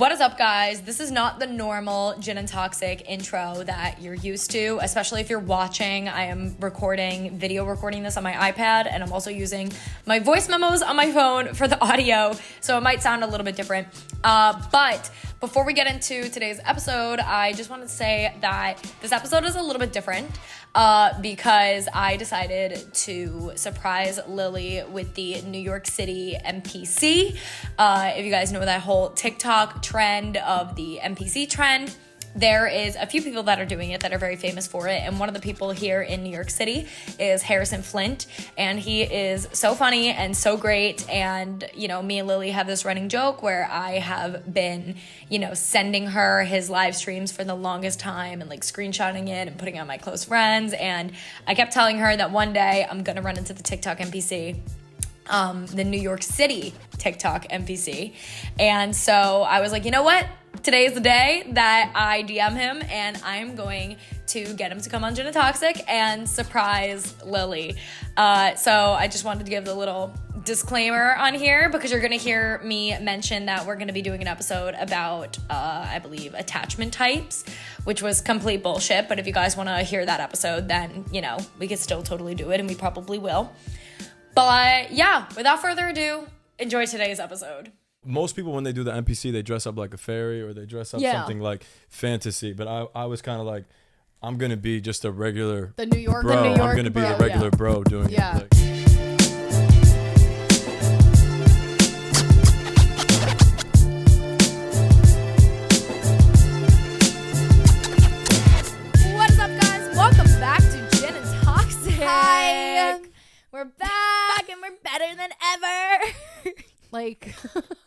What is up, guys? This is not the normal Gin and Toxic intro that you're used to, especially if you're watching. I am video recording this on my iPad, and I'm also using my voice memos on my phone for the audio, so it might sound a little bit different. But before we get into today's episode, I just wanted to say that this episode is a little bit different because I decided to surprise Lily with the New York City NPC. If you guys know that whole TikTok trend of the NPC-TREND, there is a few people that are doing it that are very famous for it, and one of the people here in New York City is Flint, and he is so funny and so great. And me and Lily have this running joke where I have been sending her his live streams for the longest time and like screenshotting it and putting it on my close friends, and I kept telling her that one day I'm gonna run into the TikTok NPC, the New York City TikTok NPC. And so I was like, you know what? Today is the day that I DM him, and I'm going to get him to come on Gin and Toxic and surprise Lily. So I just wanted to give the little disclaimer on here because you're going to hear me mention that we're going to be doing an episode about, I believe, attachment types, which was complete bullshit. But if you guys want to hear that episode, then, we could still totally do it, and we probably will. But yeah, without further ado, enjoy today's episode. Most people, when they do the NPC, they dress up like a fairy or they dress up something like fantasy. But I was kind of like, I'm going to be just a regular the New York bro. I'm going to be the regular bro doing it. Like, what is up, guys? Welcome back to Gin and Toxic. Hi. We're back and we're better than ever. Like,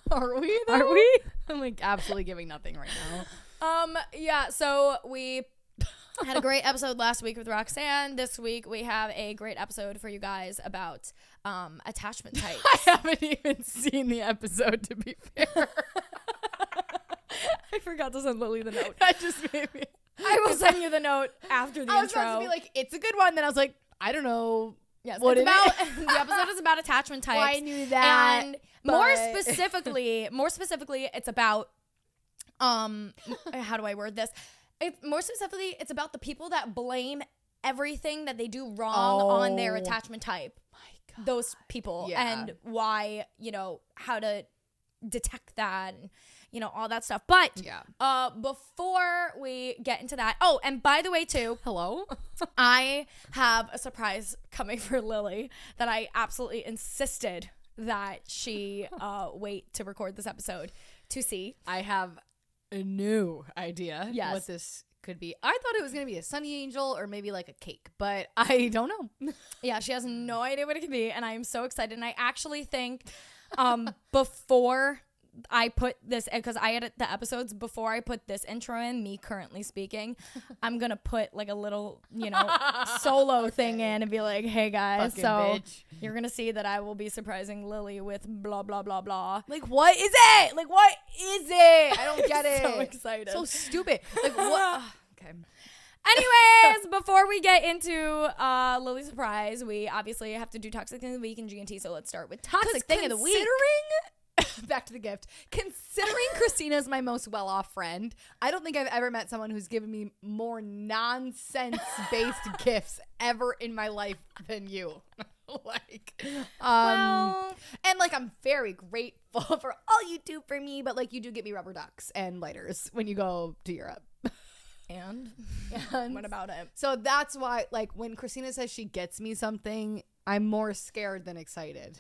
are we? Though? Are we? I'm like absolutely giving nothing right now. Yeah, so we had a great episode last week with Roxanne. This week we have a great episode for you guys about attachment types. I haven't even seen the episode, to be fair. I forgot to send Lily the note. That just made me. I will send you the note after the intro. I was about to be like, it's a good one. Then I was like, I don't know. Yes, what it's about it? the episode is about attachment types. Well, I knew that. And more specifically, it's about how do I word this? More specifically, it's about the people that blame everything that they do wrong on their attachment type. My God. Those people, and why, how to detect that, and all that stuff. But before we get into that, and by the way too, hello, I have a surprise coming for Lily that I absolutely insisted that she wait to record this episode to see. I have a new idea what this could be. I thought it was going to be a sunny angel or maybe like a cake, but I don't know. Yeah, she has no idea what it could be, and I am so excited. And I actually think before I put this, because I edit the episodes before I put this intro in, me currently speaking, I'm gonna put like a little solo thing in and be like, hey guys, fucking so bitch. You're gonna see that I will be surprising Lily with blah blah blah blah. Like, what is it? Like, what is it? I don't get it. So excited. So stupid. Like, what? Okay. Anyways, before we get into Lily's surprise, we obviously have to do Toxic Thing of the Week and G&T, so let's start with Toxic Thing of the Week. Back to the gift. Considering Christina is my most well-off friend, I don't think I've ever met someone who's given me more nonsense-based gifts ever in my life than you. And like, I'm very grateful for all you do for me, but like, you do get me rubber ducks and lighters when you go to Europe. And what about it? So that's why, like, when Christina says she gets me something, I'm more scared than excited,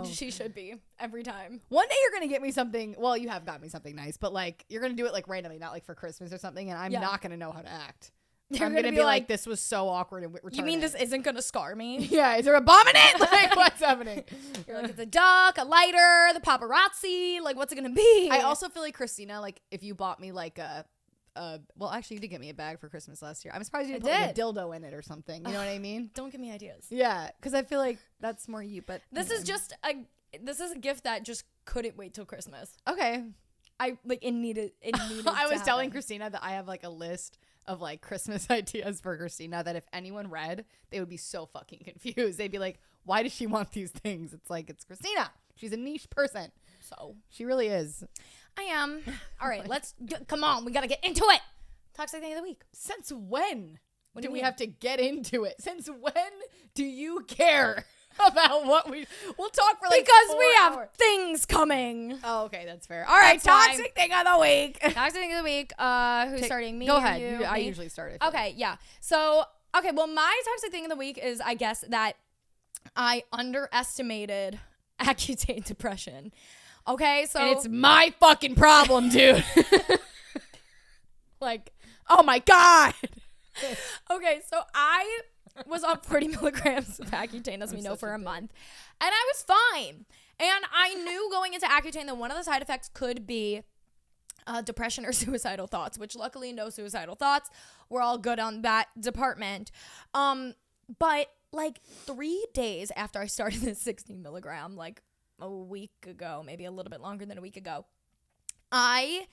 She should be every time. One day you're going to get me something. Well, you have got me something nice, but like, you're going to do it like randomly, not like for Christmas or something. And I'm not going to know how to act. I'm going to be like, this was so awkward and return You mean it. this isn't going to scar me? Yeah. Is there a bomb in it? Like, what's happening? You're like, it's a duck, a lighter, the paparazzi. Like, what's it going to be? I also feel like, Christina, like, if you bought me like well, actually, you did get me a bag for Christmas last year. I'm surprised you didn't put like a dildo in it or something. You know what I mean? Don't give me ideas. Yeah, because I feel like that's more you. But this is a gift that just couldn't wait till Christmas. Okay. It needed. I was telling Christina that I have like a list of like Christmas ideas for Christina that if anyone read, they would be so fucking confused. They'd be like, "Why does she want these things?" It's like, it's Christina. She's a niche person. So she really is. I am. All right, come on. We got to get into it. Toxic thing of the week. Since when do we you have to get into it? Since when do you care about what we'll talk for like Because 4 we have hours. things coming. Oh, okay, that's fair. All right, That's fine. toxic thing of the week. Toxic thing of the week. Who's starting? Me Go or ahead. you? I Me? usually start. I feel Okay, yeah. So, okay, well, my toxic thing of the week is, I guess, that I underestimated Accutane depression. Okay, so and it's my fucking problem, dude. Like, oh my God. okay, so I was on 40 milligrams of Accutane, as we know, for a month, and I was fine. And I knew going into Accutane that one of the side effects could be depression or suicidal thoughts, which luckily no suicidal thoughts. We're all good on that department. But like 3 days after I started this 60 milligram, like a week ago, maybe a little bit longer than a week ago, I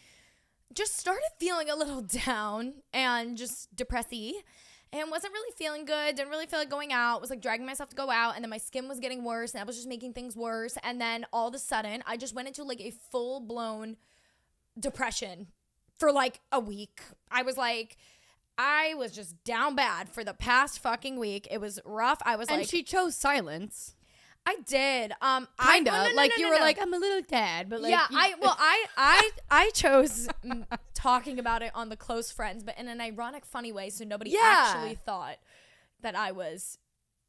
just started feeling a little down and just depressy and wasn't really feeling good. Didn't really feel like going out. Was like dragging myself to go out, and then my skin was getting worse, and that was just making things worse. And then all of a sudden, I just went into like a full-blown depression for like a week. I was just down bad for the past fucking week. It was rough. I was And like, she chose silence. I did. Kinda. You were like, I'm a little sad, but like, yeah, I chose talking about it on the close friends, but in an ironic, funny way, so nobody actually thought that I was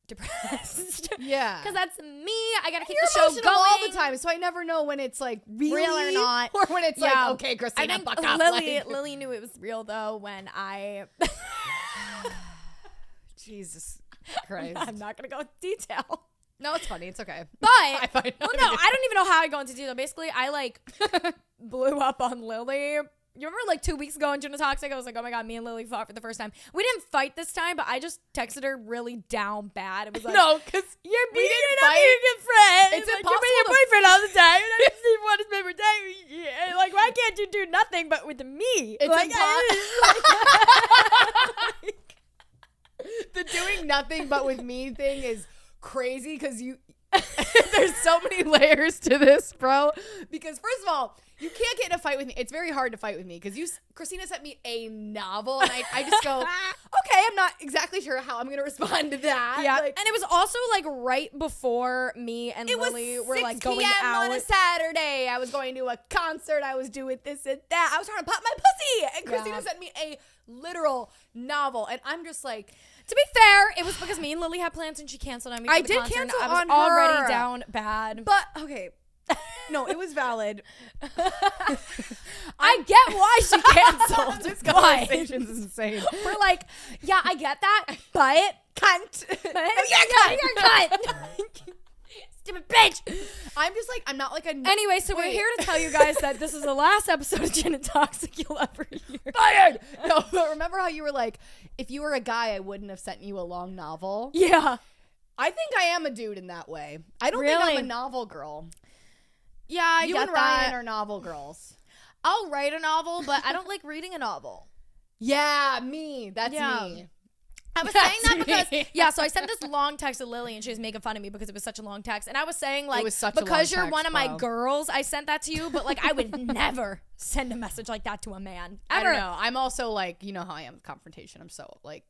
depressed. Yeah. Because that's me. I gotta keep You're the show emotional going all the time, so I never know when it's like really Real or not. or when it's Yeah. like, okay, Christina, I think fuck up. Lily knew it was real though when I. Jesus Christ. I'm not gonna go into detail. No, it's funny. It's okay. But I find well, no, I don't even know how I go into detail. Basically, I like blew up on Lily. You remember like 2 weeks ago in June Toxic? I was like, oh my God, me and Lily fought for the first time. We didn't fight this time, but I just texted her really down bad. It was like, No, because you're being fight. a good friend. It's like, impossible you're to- your boyfriend all the time. And I just didn't want to spend more time with you. And, like, why can't you do nothing but with me? It's like, the doing nothing but with me thing is crazy because there's so many layers to this, bro. Because first of all, you can't get in a fight with me. It's very hard to fight with me because Christina sent me a novel and I just go, okay, I'm not exactly sure how I'm gonna respond to that. yeah, Like, and it was also like right before me and it was Lily were 6 like going p.m. out on a Saturday. I was going to a concert. I was doing this and that. I was trying to pop my pussy, and Christina sent me a literal novel, and I'm just like. To be fair, it was because me and Lily had plans and she canceled on me. For I the did concert, and cancel I was on already her. down bad. But okay, no, it was valid. I get why she canceled. This but conversation is insane. we're like, yeah, I get that, but Cunt. you're cut. Stupid bitch. I'm just like, I'm not like a. Anyway, so we're here to tell you guys that this is the last episode of Gin and Toxic you'll ever hear. Fired. No, but remember how you were like, if you were a guy, I wouldn't have sent you a long novel. Yeah. I think I am a dude in that way. I don't think Really? I'm a novel girl. Yeah, I You get and that. Ryan are novel girls. I'll write a novel, but I don't like reading a novel. Yeah, me. That's Yeah. me. I was saying that That's me. because, yeah, so I sent this long text to Lily and she was making fun of me because it was such a long text. And I was saying, like, was such a because long you're text, one of my bro. girls, I sent that to you, but, like, I would never send a message like that to a man. Ever. I don't know. I'm also like, you know how I am with confrontation. I'm so like,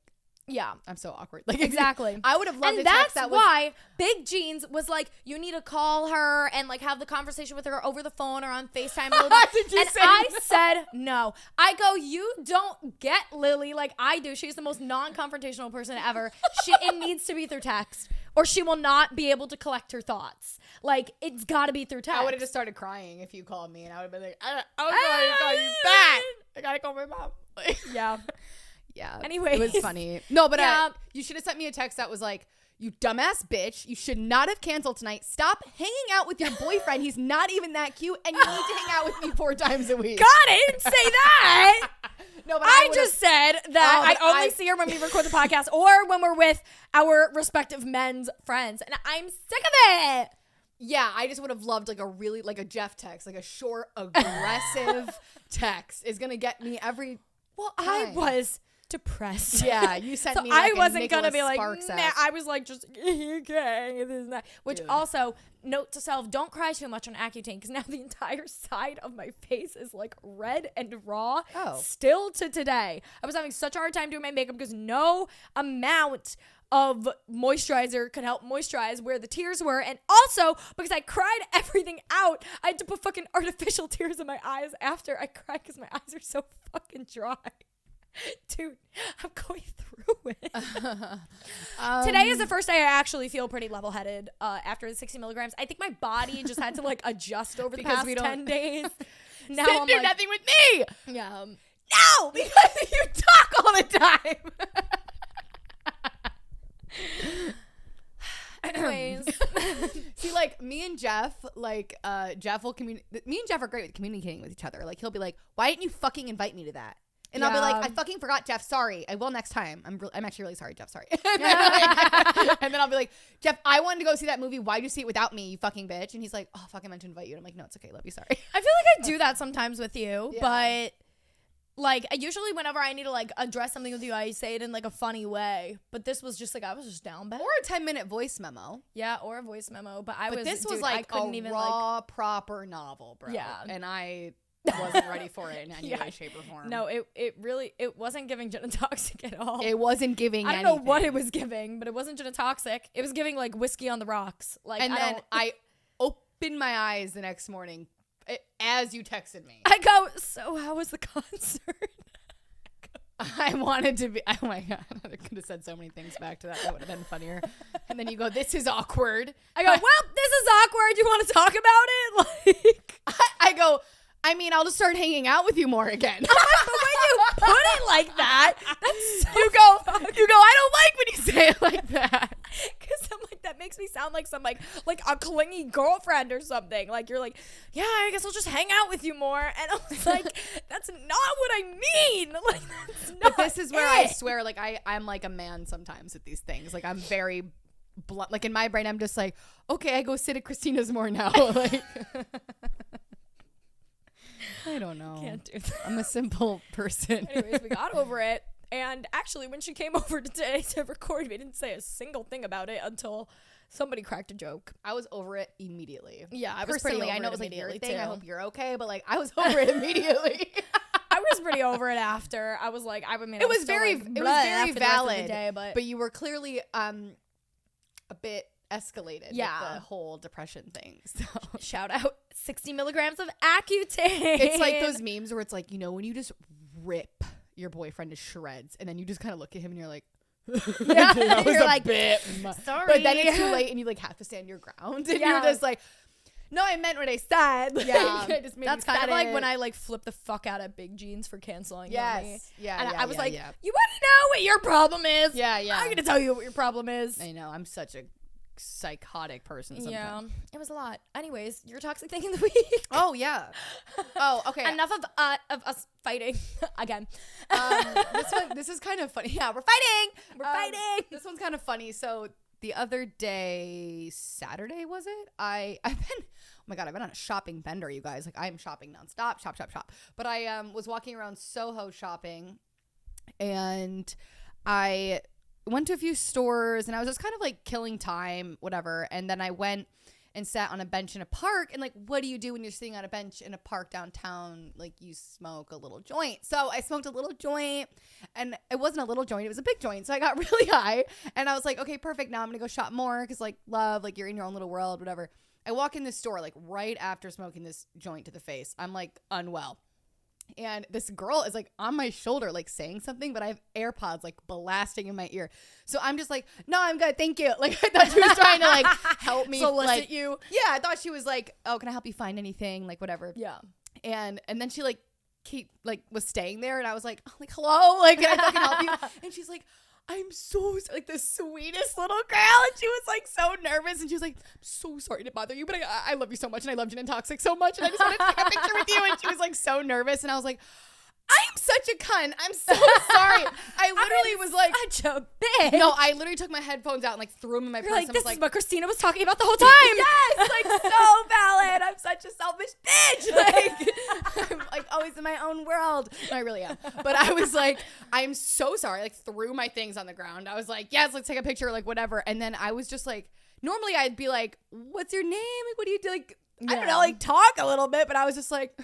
Yeah. I'm so awkward. Like Exactly. I would have loved And a text that's that was. why Big Jeans was like, you need to call her and like have the conversation with her over the phone or on FaceTime. Blah, blah, blah. Did you and say I no? said no. I go, you don't get Lily like I do. She's the most non-confrontational person ever. It needs to be through text or she will not be able to collect her thoughts. Like, it's got to be through text. I would have just started crying if you called me, and I would have been like, I was going to call you back. I gotta call my mom. Like, Yeah. yeah. Anyways. It was funny. No, but Yeah. you should have sent me a text that was like, you dumbass bitch. You should not have canceled tonight. Stop hanging out with your boyfriend. He's not even that cute, and you need to hang out with me 4 times a week. God, I didn't say that. No, but I would've- just said that Oh, I only see her when we record the podcast or when we're with our respective men's friends. And I'm sick of it. Yeah, I just would have loved like a Jeff text, like a short, aggressive text is gonna get me every. Well, I time. was depressed. Yeah, you sent So me like I wasn't gonna be like, Sparks nah, ass. I was like, just okay, this is not. Which Dude. also, note to self, don't cry too much on Accutane because now the entire side of my face is like red and raw. Oh. Still to today, I was having such a hard time doing my makeup because no amount of moisturizer could help moisturize where the tears were, and also because I cried everything out, I had to put fucking artificial tears in my eyes after I cried because my eyes are so fucking dry. Dude, I'm going through it. Today is the first day I actually feel pretty level-headed after the 60 milligrams. I think my body just had to like adjust over the past 10 days. Now Didn't I'm do like, nothing with me. yeah. No, because you talk all the time. Anyways, See, like me and Jeff, like Jeff will me and Jeff are great with communicating with each other. Like he'll be like, "Why didn't you fucking invite me to that?" And I'll be like, "I fucking forgot, Jeff. Sorry. I will next time. I'm actually really sorry, Jeff. Sorry." And then I'll be like, "Jeff, I wanted to go see that movie. Why'd you see it without me, you fucking bitch?" And he's like, "Oh, fuck, I meant to invite you." And I'm like, "No, it's okay. Love you. Sorry." I feel like I do that sometimes with you, Yeah. but like I usually whenever I need to like address something with you, I say it in like a funny way. But this was just like I was just down bad. Or a 10-minute voice memo. Yeah, or a voice memo. But This was dude, like I couldn't a even raw, proper novel, bro. Yeah. And I wasn't ready for it in any Yeah. way, shape, or form. No, it really wasn't giving gin and toxic at all. It wasn't giving I don't know what anything. it was giving, but it wasn't gin and toxic. It was giving like whiskey on the rocks. Like And I then don't- I opened my eyes the next morning as you texted me. I go, so how was the concert? I wanted to be, oh my God, I could have said so many things back to that. That would have been funnier. And then you go, "This is awkward." I go, well, this is awkward. You want to talk about it? Like, I go, "I mean, I'll just start hanging out with you more again." but when you put it like that, that's so You go, "I don't like when you say it like that." Because I'm like, that makes me sound like some like a clingy girlfriend or something. Like you're like, yeah, I guess I'll just hang out with you more. And I was like, that's not what I mean. Like that's not. But this is where I it. swear, like I'm like a man sometimes with these things. Like I'm very blunt. Like in my brain, I'm just like, okay, I go sit at Christina's more now. Like I don't know. Can't do that. I'm a simple person. Anyways, we got over it. And actually, when she came over today to record, we didn't say a single thing about it until somebody cracked a joke. I was over it immediately. Yeah, I was pretty Personally, over I know it it was like your immediately, thing. I too. hope you're okay, but like I was over it immediately. I was pretty over it after. I was like, I mean, It was very valid, the day, but you were clearly a bit escalated Yeah. with the whole depression thing. So shout out 60 milligrams of Accutane. it's like those memes where it's like, you know, when you just rip your boyfriend to shreds and then you just kind of look at him and you're like, Yeah, that was you're a like, bit sorry. but then it's too late and you like have to stand your ground and Yeah. you're just like, no, I meant what I said. Like, Yeah, I just maybe that's kind of said like it. when I like flipped the fuck out of Big Jeans for canceling. me. Yes. Yeah. And yeah, I was yeah, like, yeah. you want to know what your problem is? Yeah, yeah. I'm gonna tell you what your problem is. I know. I'm such a psychotic person sometimes. Yeah, it was a lot. Anyways, your toxic thing in the week. Oh, yeah. Oh, okay. Enough of us fighting again. This is kind of funny. Yeah, we're fighting. We're fighting. This one's kind of funny. So the other day, Saturday was it? I've been, oh my God, I've been on a shopping bender, you guys. Like I'm shopping nonstop, shop. But I was walking around Soho shopping, and I went to a few stores, and I was just kind of like killing time, whatever. And then I went and sat on a bench in a park. And like, what do you do when you're sitting on a bench in a park downtown? Like you smoke a little joint. So I smoked a little joint, and it wasn't a little joint. It was a big joint. So I got really high, and I was like, okay, perfect. Now I'm going to go shop more. Cause like love, like you're in your own little world, whatever. I walk in this store, like right after smoking this joint to the face. I'm like unwell. And this girl is like on my shoulder, like saying something, but I have AirPods like blasting in my ear. So I'm just like, no, I'm good. Thank you. Like I thought she was trying to like help me. Solicit like, you. Yeah. I thought she was like, oh, can I help you find anything? Like whatever. Yeah. And then she like was staying there, and I was like, oh, like, hello, like, can I fucking help you? And she's like, I'm so like the sweetest little girl, and she was like so nervous, and she was like, I'm so sorry to bother you, but I love you so much, and I love Gin and Toxic so much, and I just want to take a picture with you. And she was like so nervous, and I was like, I am such a cunt. I'm so sorry. I literally was like, such a bitch. no, I literally took my headphones out and like threw them in my purse. Like, I this was is like, what Christina was talking about the whole time. yes, like so valid. I'm such a selfish bitch. Like, I'm like always in my own world. No, I really am. But I was like, I'm so sorry. I like threw my things on the ground. I was like, yes, let's take a picture, like whatever. And then I was just like, normally I'd be like, what's your name? Like, what do you do? Like, I don't know, like talk a little bit. But I was just like,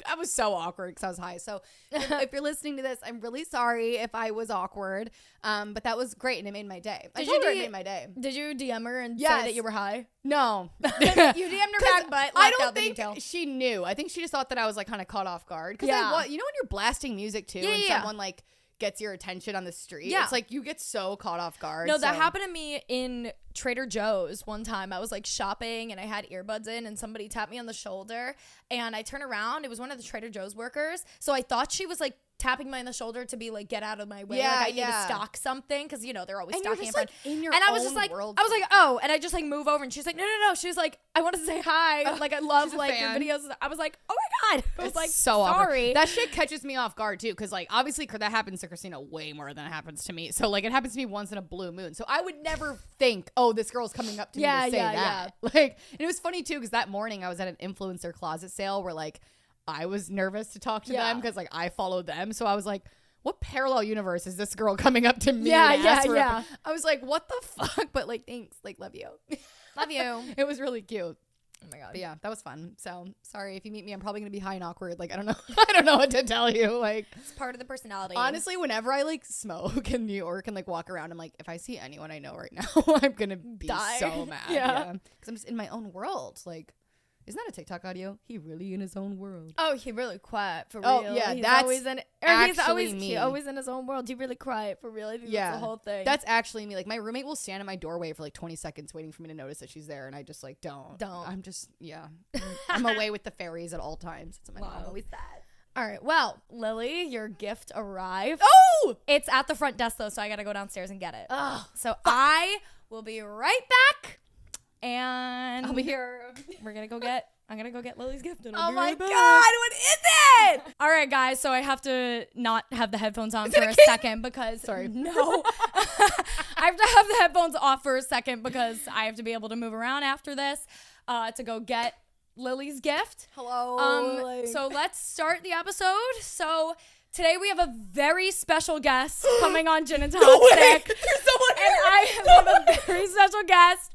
I was so awkward because I was high. So if you're listening to this, I'm really sorry if I was awkward. But that was great and it made my day. I told her it made my day. Did you DM her and say Yes. that you were high? No. You DM'd her back, but I left don't out the think detail. she knew. I think she just thought that I was like kind of caught off guard. Because Yeah. you know when you're blasting music too and someone like gets your attention on the street? Yeah. It's like you get so caught off guard. No, that happened to me in Trader Joe's one time. I was like shopping and I had earbuds in and somebody tapped me on the shoulder and I turned around. It was one of the Trader Joe's workers. So I thought she was like tapping me on the shoulder to be like, get out of my way. Yeah, like I need to stock something because, you know, they're always And you're stocking just, in like, front. in your and I was own just like, world. I was like, oh, and I just like move over and she's like, no. She was like, I want to say hi. Like I love she's a like your fan. videos. I was like, oh my God. I was It's like, so awkward. sorry. That shit catches me off guard too, because like obviously that happens to Christina way more than it happens to me. So like it happens to me once in a blue moon. So I would never think, oh, this girl's coming up to me to say that. Like, and it was funny too because that morning I was at an influencer closet sale where like I was nervous to talk to them because like I followed them. So I was like, what parallel universe is this girl coming up to me? I was like, what the fuck? But like, thanks. Like, love you. Love you. It was really cute. Oh my God. But yeah, that was fun. So sorry if you meet me, I'm probably gonna be high and awkward. Like, I don't know. I don't know what to tell you. Like, It's part of the personality. honestly, whenever I like smoke in New York and like walk around, I'm like, if I see anyone I know right now, I'm gonna be Die. so mad. Yeah. Because I'm just in my own world. Like, isn't that a TikTok audio? He really in his own world. Oh, he really quiet for Oh, real. yeah, he's that's always in. Or he's actually always me. he always in his own world. He really quiet for real. I think that's the whole thing. That's actually me. Like, my roommate will stand in my doorway for like 20 seconds waiting for me to notice that she's there, and I just like don't. I'm just I'm away with the fairies at all times. It's my mom always said. All right. Well, Lily, your gift arrived. Oh, It's at the front desk though, so I gotta go downstairs and get it. oh, So I will be right back, and I'll be here. I'm gonna go get Lily's gift. And Oh I'll be my right back. God, what is it? All right, guys. So I have to not have the headphones on for a second because no, I have to have the headphones off for a second because I have to be able to move around after this to go get Lily's gift. Hello. So let's start the episode. So today we have a very special guest coming on Gin and Toxic. There's someone here. And I have a very special guest.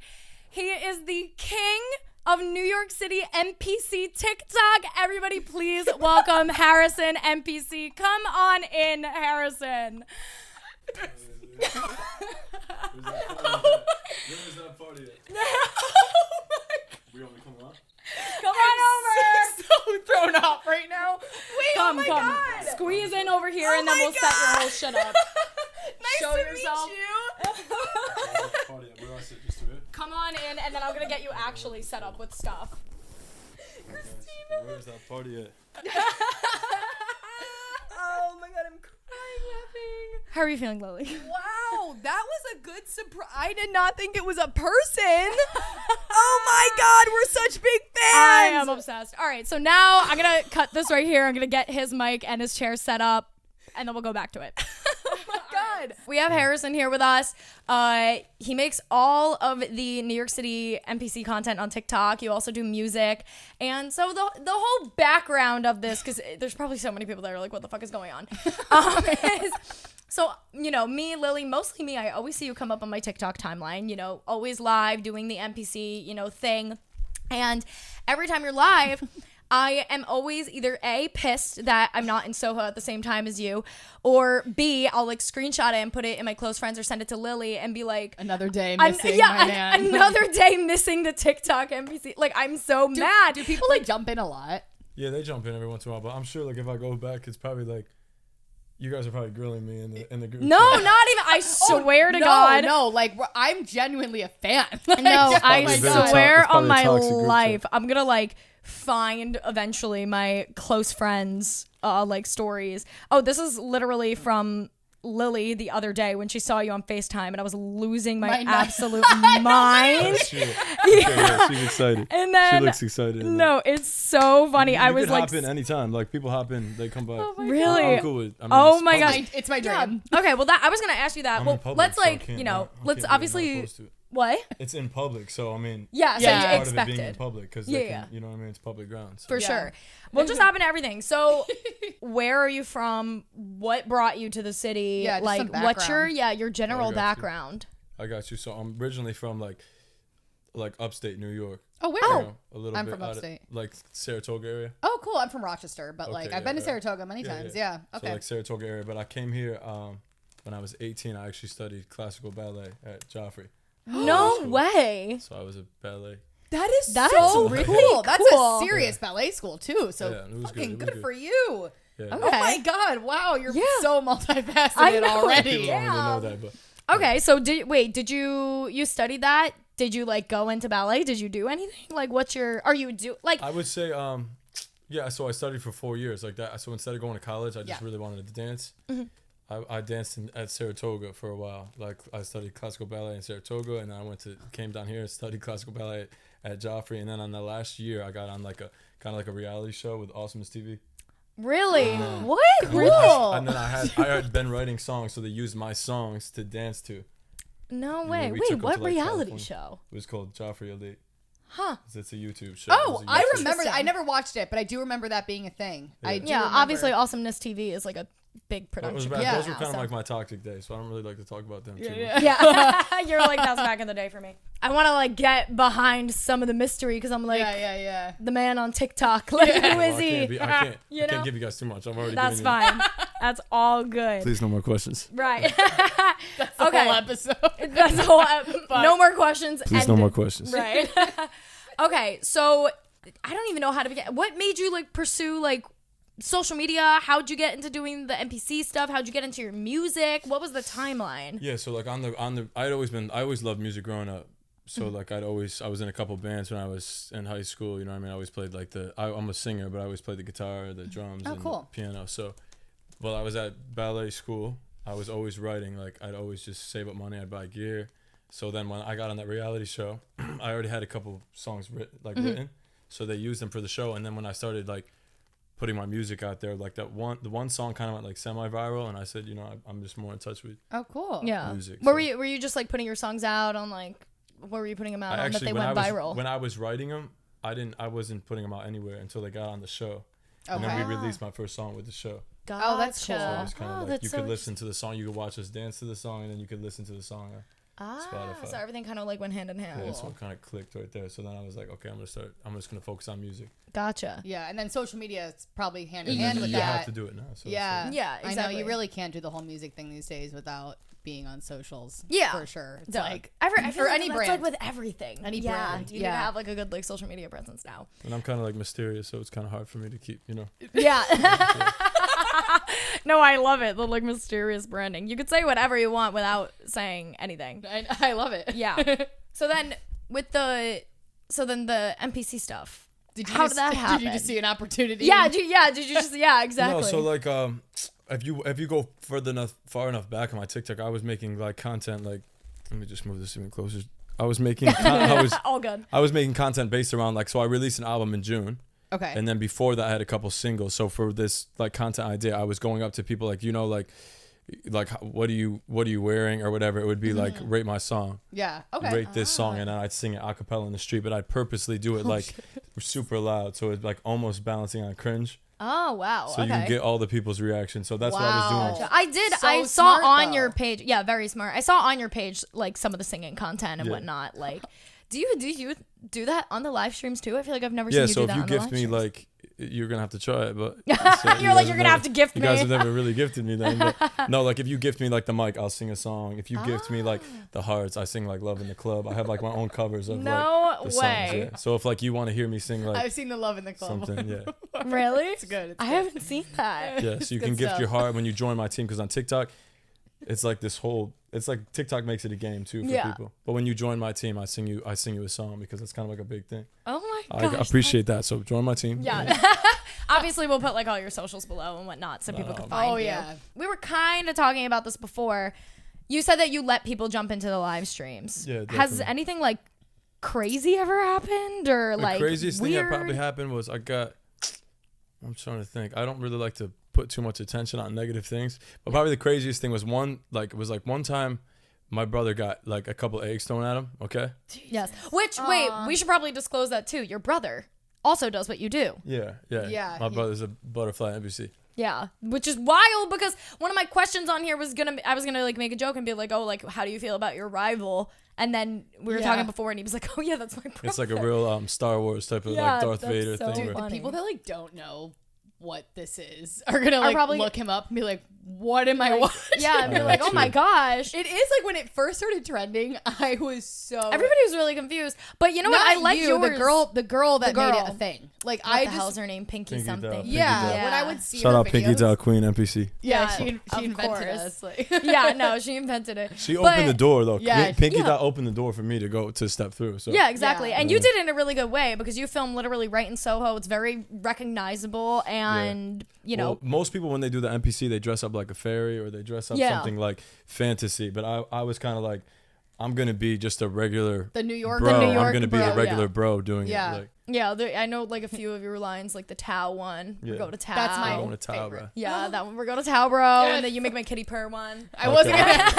He is the king of New York City NPC TikTok. Everybody please welcome Harrison NPC. Come on in, Harrison. Where's that party at? We only come on? Come on over. so thrown off right now. Wait, Come. God. Squeeze in over here and then my we'll set your whole shit up. Nice Show to yourself. meet you. Where's that party at? Where do I sit? Just to it? Come on in and then I'm gonna get you actually set up with stuff. Where's that party at? Oh my God, I'm crying laughing. How are you feeling, Lily? Wow, that was a good surprise. I did not think it was a person. Oh my God, we're such big fans. I am obsessed. All right, so now I'm gonna cut this right here. I'm gonna get his mic and his chair set up, and then we'll go back to it. Oh my God. We have Harrison here with us. He makes all of the New York City NPC content on TikTok. You also do music. And so the whole background of this, because there's probably so many people that are like, what the fuck is going on? So, you know, me, Lily, mostly me, I always see you come up on my TikTok timeline, you know, always live doing the NPC, you know, thing. And every time you're live, I am always either A, pissed that I'm not in Soho at the same time as you, or B, I'll like screenshot it and put it in my close friends or send it to Lily and be like, Another day missing my man. another day missing the TikTok NPC. Like, I'm so mad. Do people like jump in a lot? Yeah, they jump in every once in a while, but I'm sure like if I go back, it's probably like you guys are probably grilling me in the group. No, chat. not even. I swear to God. No, like I'm genuinely a fan. Like, No, I probably very swear it's on probably a my toxic group life, chat. I'm gonna like find eventually my close friends like stories. Oh, this is literally from Lily the other day when she saw you on FaceTime, and I was losing my My absolute mind. She's excited. And then she looks excited. No, it's so funny. I was could like, hop in anytime. Like people hop in, they come by. really? I'm cool with. I mean, Oh it's my public. gosh. It's my dream. Okay, well that I was gonna ask you that. I'm Well, in public, let's so I like, can't- you know, I let's can't do obviously what I'm supposed to. what? It's in public, so I mean. Yeah, so Yeah. you Part of it expected. being in public because Yeah. you know what I mean. It's public ground. So. For Yeah. sure. Well, just hopping to everything. So, where are you from? What brought you to the city? Yeah, just like, some what's your background. your general got you. background? I got you. So I'm originally from like upstate New York. Oh, where? You know, a little I'm bit from out of, upstate. like Saratoga area. Oh, cool. I'm from Rochester, but like Okay, I've been to yeah. Saratoga many times. Yeah. Okay. So like Saratoga area, but I came here when I was 18. I actually studied classical ballet at Joffrey. No Cool. way. So I was a ballet. That's That's so really cool. That's cool. a serious ballet school too. So Yeah, it was fucking good. It was good good. for you. Yeah. Okay. Oh my god! Wow, you're Yeah. so multifaceted I know. already. People don't really know that, but Okay, so did you study that? Did you like go into ballet? Did you do anything? Like, what's your? Are you do like? I would say yeah. So I studied for 4 years like that. So instead of going to college, I just Yeah. really wanted to dance. Mm-hmm. I danced at Saratoga for a while. Like I studied classical ballet in Saratoga, and then I came down here and studied classical ballet at Joffrey. And then on the last year, I got on like a kind of like a reality show with Awesomeness TV. Really? What? And then I had been writing songs, so they used my songs to dance to. No And way. then we Wait, took 'em what to, like, reality California. show? It was called Joffrey Elite. Huh? It's a YouTube show. Oh, It was a I YouTube- remember that. I Interesting. never watched it, but I do remember that being a thing. I do Yeah, remember. obviously, Awesomeness TV is like a big It was production. back, Yeah. those were kind of so- like my toxic days, so I don't really like to talk about them too much. Yeah, you're like that's back in the day for me. I want to like get behind some of the mystery because I'm like yeah. the man on TikTok. Like, who Well, is I he? can't You I know? can't give you guys too much. I've already That's given you. fine. That's all good. Please, no more questions. Right. That's the Okay. whole episode. That's the whole. No more questions. Please, no ended. more questions. Right. Okay, so I don't even know how to begin. What made you like pursue like social media? How'd you get into doing the NPC stuff? How'd you get into your music? What was the timeline? Yeah, so like on the I always loved music growing up. So like I was in a couple bands when I was in high school. You know what I mean? I always played like I'm a singer, but I always played the guitar, the drums, and cool. the piano. So while I was at ballet school, I was always writing. Like I'd always just save up money. I'd buy gear. So then when I got on that reality show, I already had a couple songs written. So they used them for the show. And then when I started like putting my music out there, like the one song kind of went like semi-viral, and I said, you know, I'm just more in touch with Oh, cool. Yeah. music. Were so- you just like putting your songs out on like where were you putting them out I on that actually they when went I was viral? when I was writing them, I wasn't putting them out anywhere until they got on the show. And then Okay. we released my first song with the show. Oh, that's cool. Gotcha. So it was kind of like that's you so could listen to the song, you could watch us dance to the song, and then you could listen to the song. Spotify. So everything kind of like went hand in hand. Yeah, so it kind of clicked right there. So then I was like, okay, I'm just gonna focus on music. Gotcha. Yeah, and then social media is probably hand in Yeah. hand with you that. have to do it now. So Yeah. Yeah, I know exactly. you really can't do the whole music thing these days without being on socials. Yeah. For sure. It's Duh. like I feel for like any that's brand. like with everything. Any yeah, brand, you need to have like a good like social media presence now. And I'm kind of like mysterious, so it's kind of hard for me to keep, you know. Yeah. No, I love it. The like mysterious branding. You could say whatever you want without saying anything. I love it. Yeah. So then the NPC stuff. How did that happen? Did you just see an opportunity? Yeah. Did you just? Yeah. Exactly. No, so like if you go far enough back on my TikTok, I was making like content like, let me just move this even closer. I was making all good. I was making content based around like, so I released an album in June. Okay. And then before that, I had a couple singles. So for this like content idea, I was going up to people like, you know, like what are you wearing or whatever. It would be like, rate my song, Yeah. Okay. rate this song, and then I'd sing it a cappella in the street. But I'd purposely do it like super loud, so it's like almost balancing on cringe, Oh wow. so okay. you can get all the people's reaction. So that's what I was Wow. doing. I did. So I saw smart, on though. your page. Yeah, very smart. I saw on your page like some of the singing content and Yeah. whatnot. Like, do you do that on the live streams too? I feel like I've never Yeah, seen you so do if that you on the gift live me streams. like, you're gonna have to try it, but You're like, you're gonna have to gift You guys me. have never really gifted me then. But no, like if you gift me like the mic, I'll sing a song. If you gift me like the hearts, I sing like Love in the Club. I have like my own covers of No like the way. songs. Yeah. So if like you want to hear me sing like I've seen the Love in the Club. something, yeah, Really? It's good. It's I good. haven't seen that. yeah. So you Good can gift stuff. your heart when you join my team, because on TikTok, it's like this whole. It's like TikTok makes it a game too for Yeah. people. But when you join my team, I sing you a song because it's kind of like a big thing. Oh my I gosh. appreciate that. So join my team. Yeah. Obviously, we'll put like all your socials below and whatnot so people can find you. yeah. We were kind of talking about this before. You said that you let people jump into the live streams. Yeah, Has definitely. anything like crazy ever happened or The like craziest weird? thing that probably happened was I'm trying to think. I don't really like to put too much attention on negative things, but probably the craziest thing was one time my brother got like a couple eggs thrown at him. Okay. Yes. Which wait, we should probably disclose that too. Your brother also does what you do. Yeah. My brother's a butterfly NPC. Yeah, which is wild because one of my questions on here was I was gonna like make a joke and be like, oh, like how do you feel about your rival? And then we were talking before, and he was like, oh yeah, that's my brother. It's like a real Star Wars type of Yeah, like Darth that's Vader so thing. funny. Where, People that like don't know what this is are gonna like probably- look him up and be like, what am I watching? Yeah, and be Yeah, like, oh my true. gosh. It is like when it first started trending, I was so Everybody was really confused, but you know what? Not I like you, yours. the girl that made it girl. a thing. Like What I the just hell's her name? Pinky Pinky something. Doll. yeah, Pinky Doll. when I would see Shout her out Pinky videos, Doll Queen NPC. Yeah, Yeah, she of invented course. us. Like. Yeah, no, she invented it. She But- opened the door though. Yeah, Pinky yeah. Doll opened the door for me to go to step through. So Yeah, exactly. Yeah. And you did it in a really good way because you filmed literally right in Soho. It's very recognizable and, you know. Well, most people when they do the NPC, they dress up like a fairy or they dress up Yeah. something like fantasy. But I was kind of like, I'm gonna be just a regular The New York, bro. The New York I'm gonna be bro, a regular yeah. bro doing Yeah. it. Like, Yeah, I know like a few of your lines, like the TAO one. Yeah. We go to TAO. That's my I'm going to TAO, favorite. bro. Yeah, that one. We're going to TAO, bro. And then you make my kitty purr one. I wasn't Okay. gonna.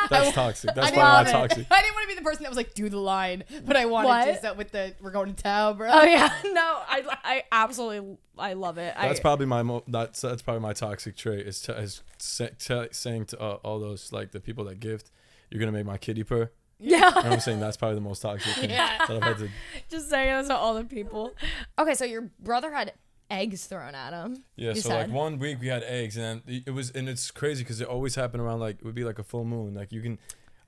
That's toxic. That's I why love I'm it. toxic. I didn't want to be the person that was like, do the line, but I wanted What? to set with the we're going to TAO, bro. Oh yeah, no, I absolutely love it. That's probably that's probably my toxic trait is saying to all those like the people that gift, you're gonna make my kitty purr. yeah. And I'm saying that's probably the most toxic thing that I've had to. Just saying this to all the people. Okay, so your brother had eggs thrown at him. Yeah, you so said. like 1 week we had eggs, and then it's crazy because it always happened around like it would be like a full moon. Like you can,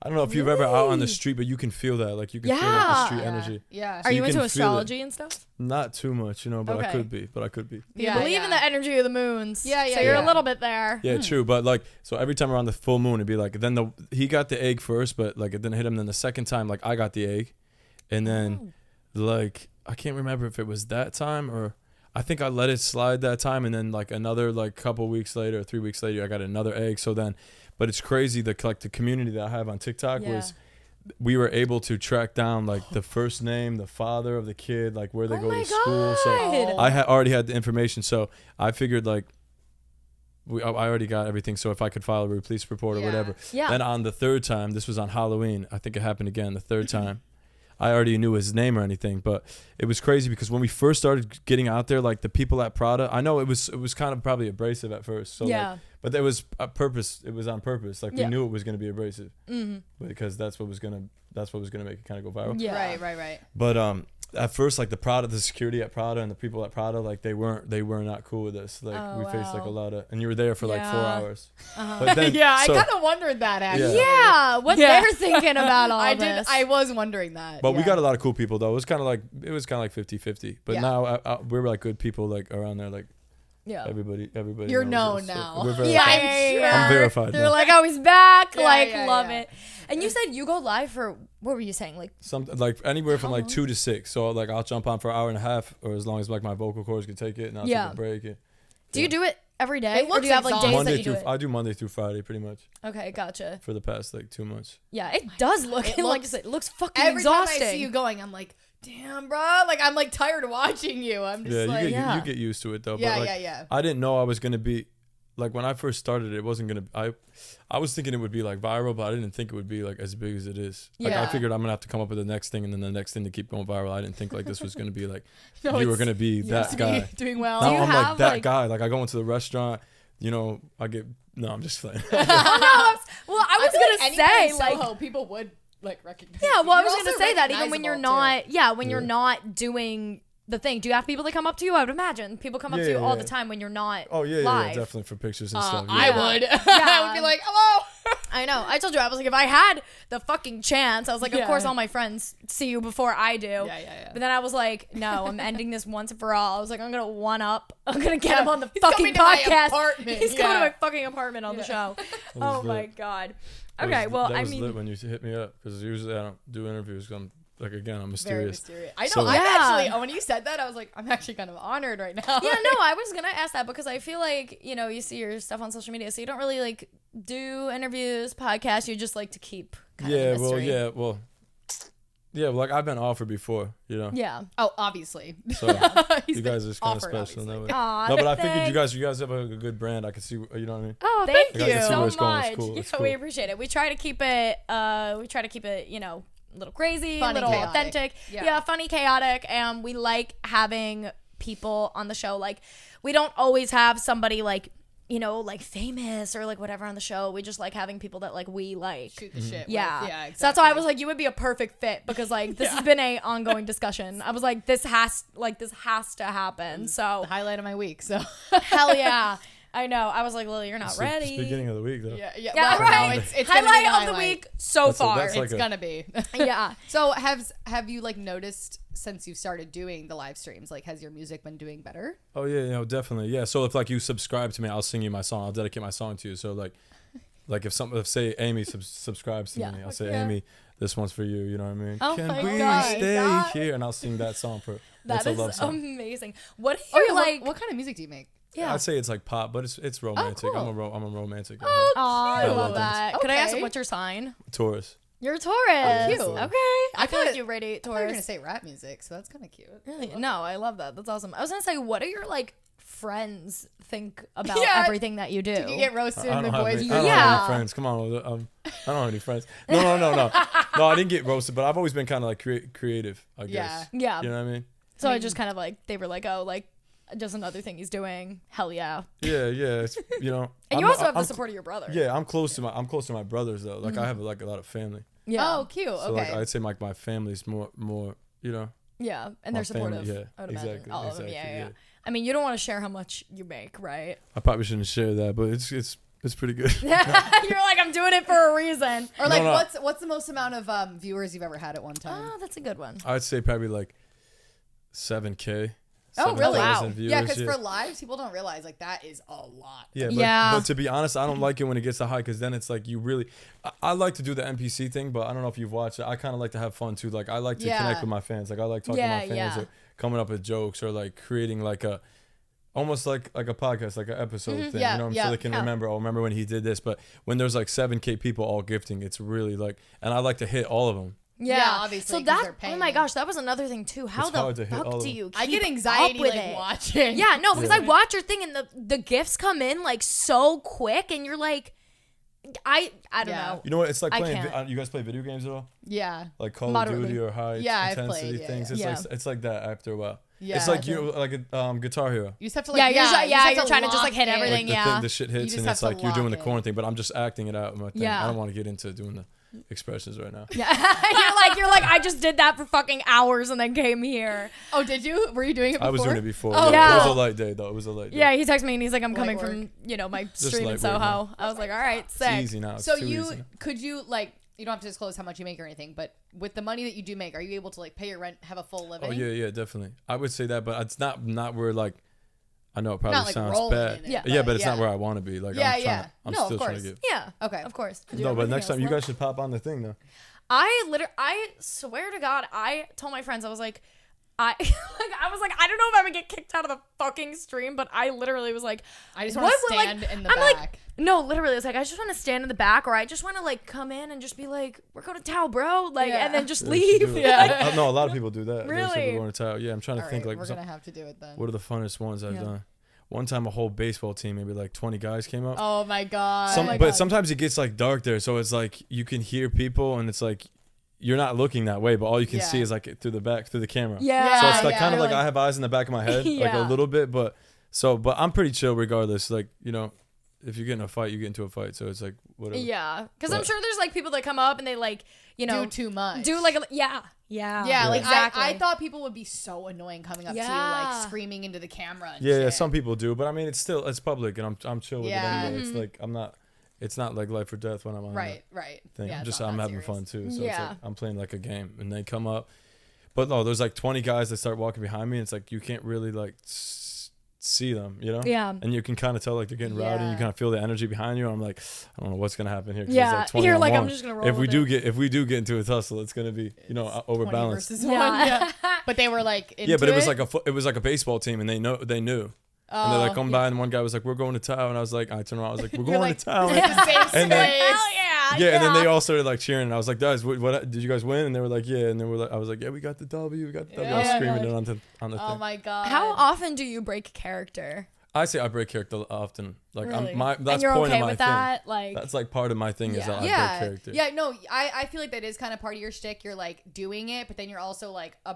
I don't know if you've ever out on the street, but you can feel that. Like you can feel like the street Yeah. energy. Yeah. Are you you into can feel it. astrology and stuff? Not too much, but Okay. I could be. You Yeah, believe yeah. in the energy of the moons. Yeah, yeah, So you're yeah. a little bit there. Yeah, true. But like, so every time around the full moon, it'd be like, then he got the egg first, but like it didn't hit him. Then the second time, like I got the egg, and then like I can't remember if it was that time or I think I let it slide that time, and then like another like couple weeks later, 3 weeks later, I got another egg. So then, but it's crazy the community that I have on TikTok Yeah. was. We were able to track down like the first name, the father of the kid, like where they Oh go my to school. So God. I had already had the information, so I figured like I already got everything. So if I could file a police report or Yeah. whatever, Yeah. then on the third time, this was on Halloween. I think it happened again the third time. I already knew his name or anything, but it was crazy because when we first started getting out there, like the people at Prada, I know it was kind of probably abrasive at first. So Yeah. like, but there was a purpose. It was on purpose. Like we Yeah. knew it was going to be abrasive Mm-hmm. because that's what was gonna make it kind of go viral. Yeah. Right. But at first, like the security at Prada and the people at Prada, like they were not cool with us. Like Oh, we faced like a wow. lot of, and you were there for like 4 Yeah. hours. Uh-huh. But then, Yeah, so- I kind of wondered that actually. Yeah, what Yeah. they're thinking about all I this. did. I was wondering that. But we yeah. got a lot of cool people though. It was kind of like 50-50. But Yeah. now we were like good people like around there. Like yeah. everybody. You're knows known us. So now. we're verified. Yeah, I'm sure. I'm verified They're now. like, oh, he's back. Yeah, like, yeah, love yeah. it. And you said you go live for, what were you saying? Like, Something like anywhere from How like long? 2 to 6. So like I'll jump on for an hour and a half, or as long as like my vocal cords can take it, and I'll Yeah. take a break. And, do you do it every day? It Or looks do you have like days exhausting. that Monday you through do it? I do Monday through Friday pretty much Okay, gotcha. for the past like 2 months. Yeah, it does look, It like I looks- said, it looks fucking Every exhausting. time I see you going, I'm like, damn, bro. Like I'm like tired of watching you. I'm just Yeah, like, you get used to it though. yeah, but like, yeah. I didn't know I was gonna be like when I first started. It wasn't gonna. I was thinking it would be like viral, but I didn't think it would be like as big as it is. Like I Yeah. figured I'm gonna have to come up with the next thing and then the next thing to keep going viral. I didn't think like this was gonna be like No, you were it's- gonna be that guy. doing well. Now you I'm like have, that like- guy. Like I go into the restaurant. I get no. I'm just playing. Well, I was feel gonna anywhere say in like, Soho, people would like recognize. yeah. you. Well, I You're was gonna also say that even when you're recognizable, too. not, when you're Yeah. not doing the thing. Do you have people that come up to you? I would imagine people come up to you Yeah, all yeah. the time when you're not. Oh yeah, live. definitely for pictures and Uh, stuff. I Yeah. would. Yeah. I would be like, hello. I know. I told you I was like, if I had the fucking chance, I was like, of Yeah. course, all my friends see you before I do. Yeah. But then I was like, no, I'm ending this once and for all. I was like, I'm gonna one up. I'm gonna get Yeah, him on the he's fucking coming to my podcast. apartment. He's coming to Yeah. my fucking apartment on the show. was Oh my lit. god. That Okay, was- well, that I was mean, lit when you hit me up because usually I don't do interviews. 'Cause I'm like again, I'm Very mysterious. mysterious. I know. So- I'm Yeah. actually. When you said that, I was like, I'm actually kind of honored right now. Yeah, no, I was gonna ask that because I feel like, you know, you see your stuff on social media, so you don't really like do interviews, podcasts. You just like to keep kind of the mystery. Like I've been offered before, you know. Yeah. Oh, obviously. So He's you been guys are kind of offered, special in that way. obviously. Aw, No, but I figured thanks. you guys have a good brand. I can see, you know what I mean. Oh, Thank thank you. you I can see so where it's going. much. It's cool. It's Yeah, cool. we appreciate it. We try to keep it, you know, a little crazy, Fun a and little chaotic. authentic. Yeah. Yeah, funny, chaotic, and we like having people on the show. Like, we don't always have somebody like, you know, like famous or like whatever on the show. We just like having people that like we like. Shoot the shit. Yeah. With. Yeah. Exactly. So that's why I was like, you would be a perfect fit because like this has been a ongoing discussion. I was like, this has to happen. So the highlight of my week. So. hell yeah. I know. I was like, Lily, you're not It's ready. the beginning of the week, though. Yeah. Yeah, well, right. no, it's gonna be highlight the of the highlight. week so That's far. like It's gonna be. Yeah. So have you like noticed since you've started doing the live streams, like has your music been doing better? Oh yeah, definitely. Yeah. So if like you subscribe to me, I'll sing you my song. I'll dedicate my song to you. So like if say Amy subscribes to Yeah. me, I'll say Yeah. Amy, this one's for you. You know what I mean? Oh Can my we God. stay God. here? And I'll sing that song for. That That's a is love song. amazing. What do Oh you yeah. like? What kind of music do you make? Yeah. I'd say it's like pop, but it's romantic. cool. I'm a romantic. Oh, I cute. love that. Could I ask Okay. what's your sign? Taurus. You're a Taurus. cute. Okay. I feel thought- like you radiate I thought you were Taurus. gonna say rap music, so that's kind of cute. Really? No, I love that. That's awesome. I was gonna say, what do your like friends think about Yeah. everything that you do? Did you get roasted I in the don't have boys' any, group? I don't Yeah. have any friends. Come on, I don't have any friends. No. No, I didn't get roasted, but I've always been kind of like creative, I guess. Yeah. You know what I mean? So I just kind of like they were like, oh, like just another thing he's doing. Hell yeah. Yeah. It's, you know. And you I'm- also have the I'm- support of your brother. Yeah, I'm close to my brothers though. Like I have like a lot of family. Yeah. Oh, cute. So like Okay. I'd say like my family's more you know. Yeah, and they're My family, supportive. yeah, I would imagine. exactly, All of them. exactly, Yeah. yeah. I mean, you don't want to share how much you make, right? I probably shouldn't share that, but it's pretty good. You're like, I'm doing it for a reason. Or like, No. what's the most amount of viewers you've ever had at one time? Oh, that's a good one. I'd say probably like 7K. Oh, really? 7,000 Wow. Viewers, Yeah, because for lives, people don't realize like that is a lot. Yeah. But to be honest, I don't like it when it gets that high because then it's like you really. I like to do the NPC thing, but I don't know if you've watched it. I kind of like to have fun too. Like I like to Yeah. connect with my fans. Like I like talking Yeah, to my fans yeah. or coming up with jokes or like creating like a. Almost like a podcast, like an episode thing, Yeah, you know, yeah, so they can yeah. remember when he did this. But when there's like 7K people all gifting, it's really like, and I like to hit all of them. Yeah, obviously, So 'cause that, they're oh paying my you. gosh, that was another thing too. How It's hard to the hit all fuck of do them. you keep I get anxiety up with like it? watching. Yeah, no, because Yeah. I watch your thing and the gifts come in like so quick, and you're like, I don't Yeah. know. You know what? It's like I playing. can't. You guys play video games at all? Yeah. Like Call Moderately. of Duty or high Yeah, I've intensity played, yeah, things. yeah. It's like that after a while. Yeah. It's like you like a Guitar Hero. You just have to like Yeah, you're just- you just have you're trying to just, like, hit lock in. everything. Like Yeah. the shit You hits just and have it's to like you're doing the lock corn in. thing, but I'm just acting it out. In my thing. Yeah. I don't want to get into doing the expressions right now. Yeah, you're like, I just did that for fucking hours and then came here. Oh, did you? Were you doing it before? I was doing it before. Oh, yeah. It was yeah. a light day though. It was a light day. Yeah, he texted me and he's like, I'm coming Light from my stream in lightweight Soho. now. I was like, all right, It's sick. easy now. It's So too you easy now. could you like you don't have to disclose how much you make or anything, but with the money that you do make, are you able to like pay your rent, have a full living? Oh yeah, definitely. I would say that, but it's not where like. I know it probably Not, like, sounds rolling bad. in it, Yeah. but it's not yeah. where I want to be. Like Yeah, I'm trying yeah. to, I'm No, of still trying course. to get. Yeah. Okay. Of course. No, but next time you guys should pop on the thing though. I swear to God, I told my friends, I was like, I don't know if I'm gonna get kicked out of the fucking stream, but I literally was like, I just want to what would, stand in the I'm back. like, no, literally, it's like I just want to stand in the back, or I just want to like come in and just be like, we're going to TAO, bro, like, Yeah. and then just Yeah, you should leave. do it. Yeah. No, a lot of people do that. Really? Most people going to towel. Yeah, I'm trying to All think right, like we're some- gonna have to do it then. what are the funnest ones I've Yeah. done. One time, a whole baseball team, maybe like 20 guys came up. Oh my god. But sometimes it gets like dark there, so it's like you can hear people, and it's like you're not looking that way, but all you can Yeah. see is like through the camera. Yeah. So it's like yeah. kind of You're like I have eyes in the back of my head, like Yeah. a little bit, but I'm pretty chill regardless. Like if you get in a fight, you get into a fight. So it's like whatever. Yeah, because I'm But- sure there's like people that come up and they like, do too much. do like yeah. Yeah, like exactly. I thought people would be so annoying coming up to you, Yeah. like screaming into the camera. And Yeah, shit. some people do, but I mean it's public, and I'm chill with Yeah. it anyway. It's like it's not like life or death when I'm on Right. that thing. Yeah, I'm it's just not I'm that having serious. fun too. So it's Yeah. like I'm playing like a game, and they come up, but no, there's like 20 guys that start walking behind me, and it's like you can't really like see them, you know? Yeah. And you can kind of tell like they're getting rowdy, and you kind of feel the energy behind you. I'm like, I don't know what's gonna happen here. Yeah. It's like 20 You're on like, I'm one. just gonna roll If we with do get into a tussle, it's gonna be, you know, 20 overbalanced. versus Yeah. one. Yeah. But they were like, into But it was like a baseball team, and they knew. And they're like, come by, and one guy was like, we're going to TAO, and I was like, I turned around, I was like, we're going to TAO. the same And then- space. Hell yeah. Yeah, and then they all started like cheering, and I was like, guys, what did you guys win? And they were like, yeah, and they were like, I was like, yeah, we got the W, we got the W. I was Yeah. screaming it on the Oh thing. my god. How often do you break character? I say I break character often. Like Really? that's And you're part okay of my with thing. that? Like, That's like part of my thing is that I Yeah. break character. Yeah, no, I feel like that is kind of part of your shtick. You're like doing it, but then you're also like a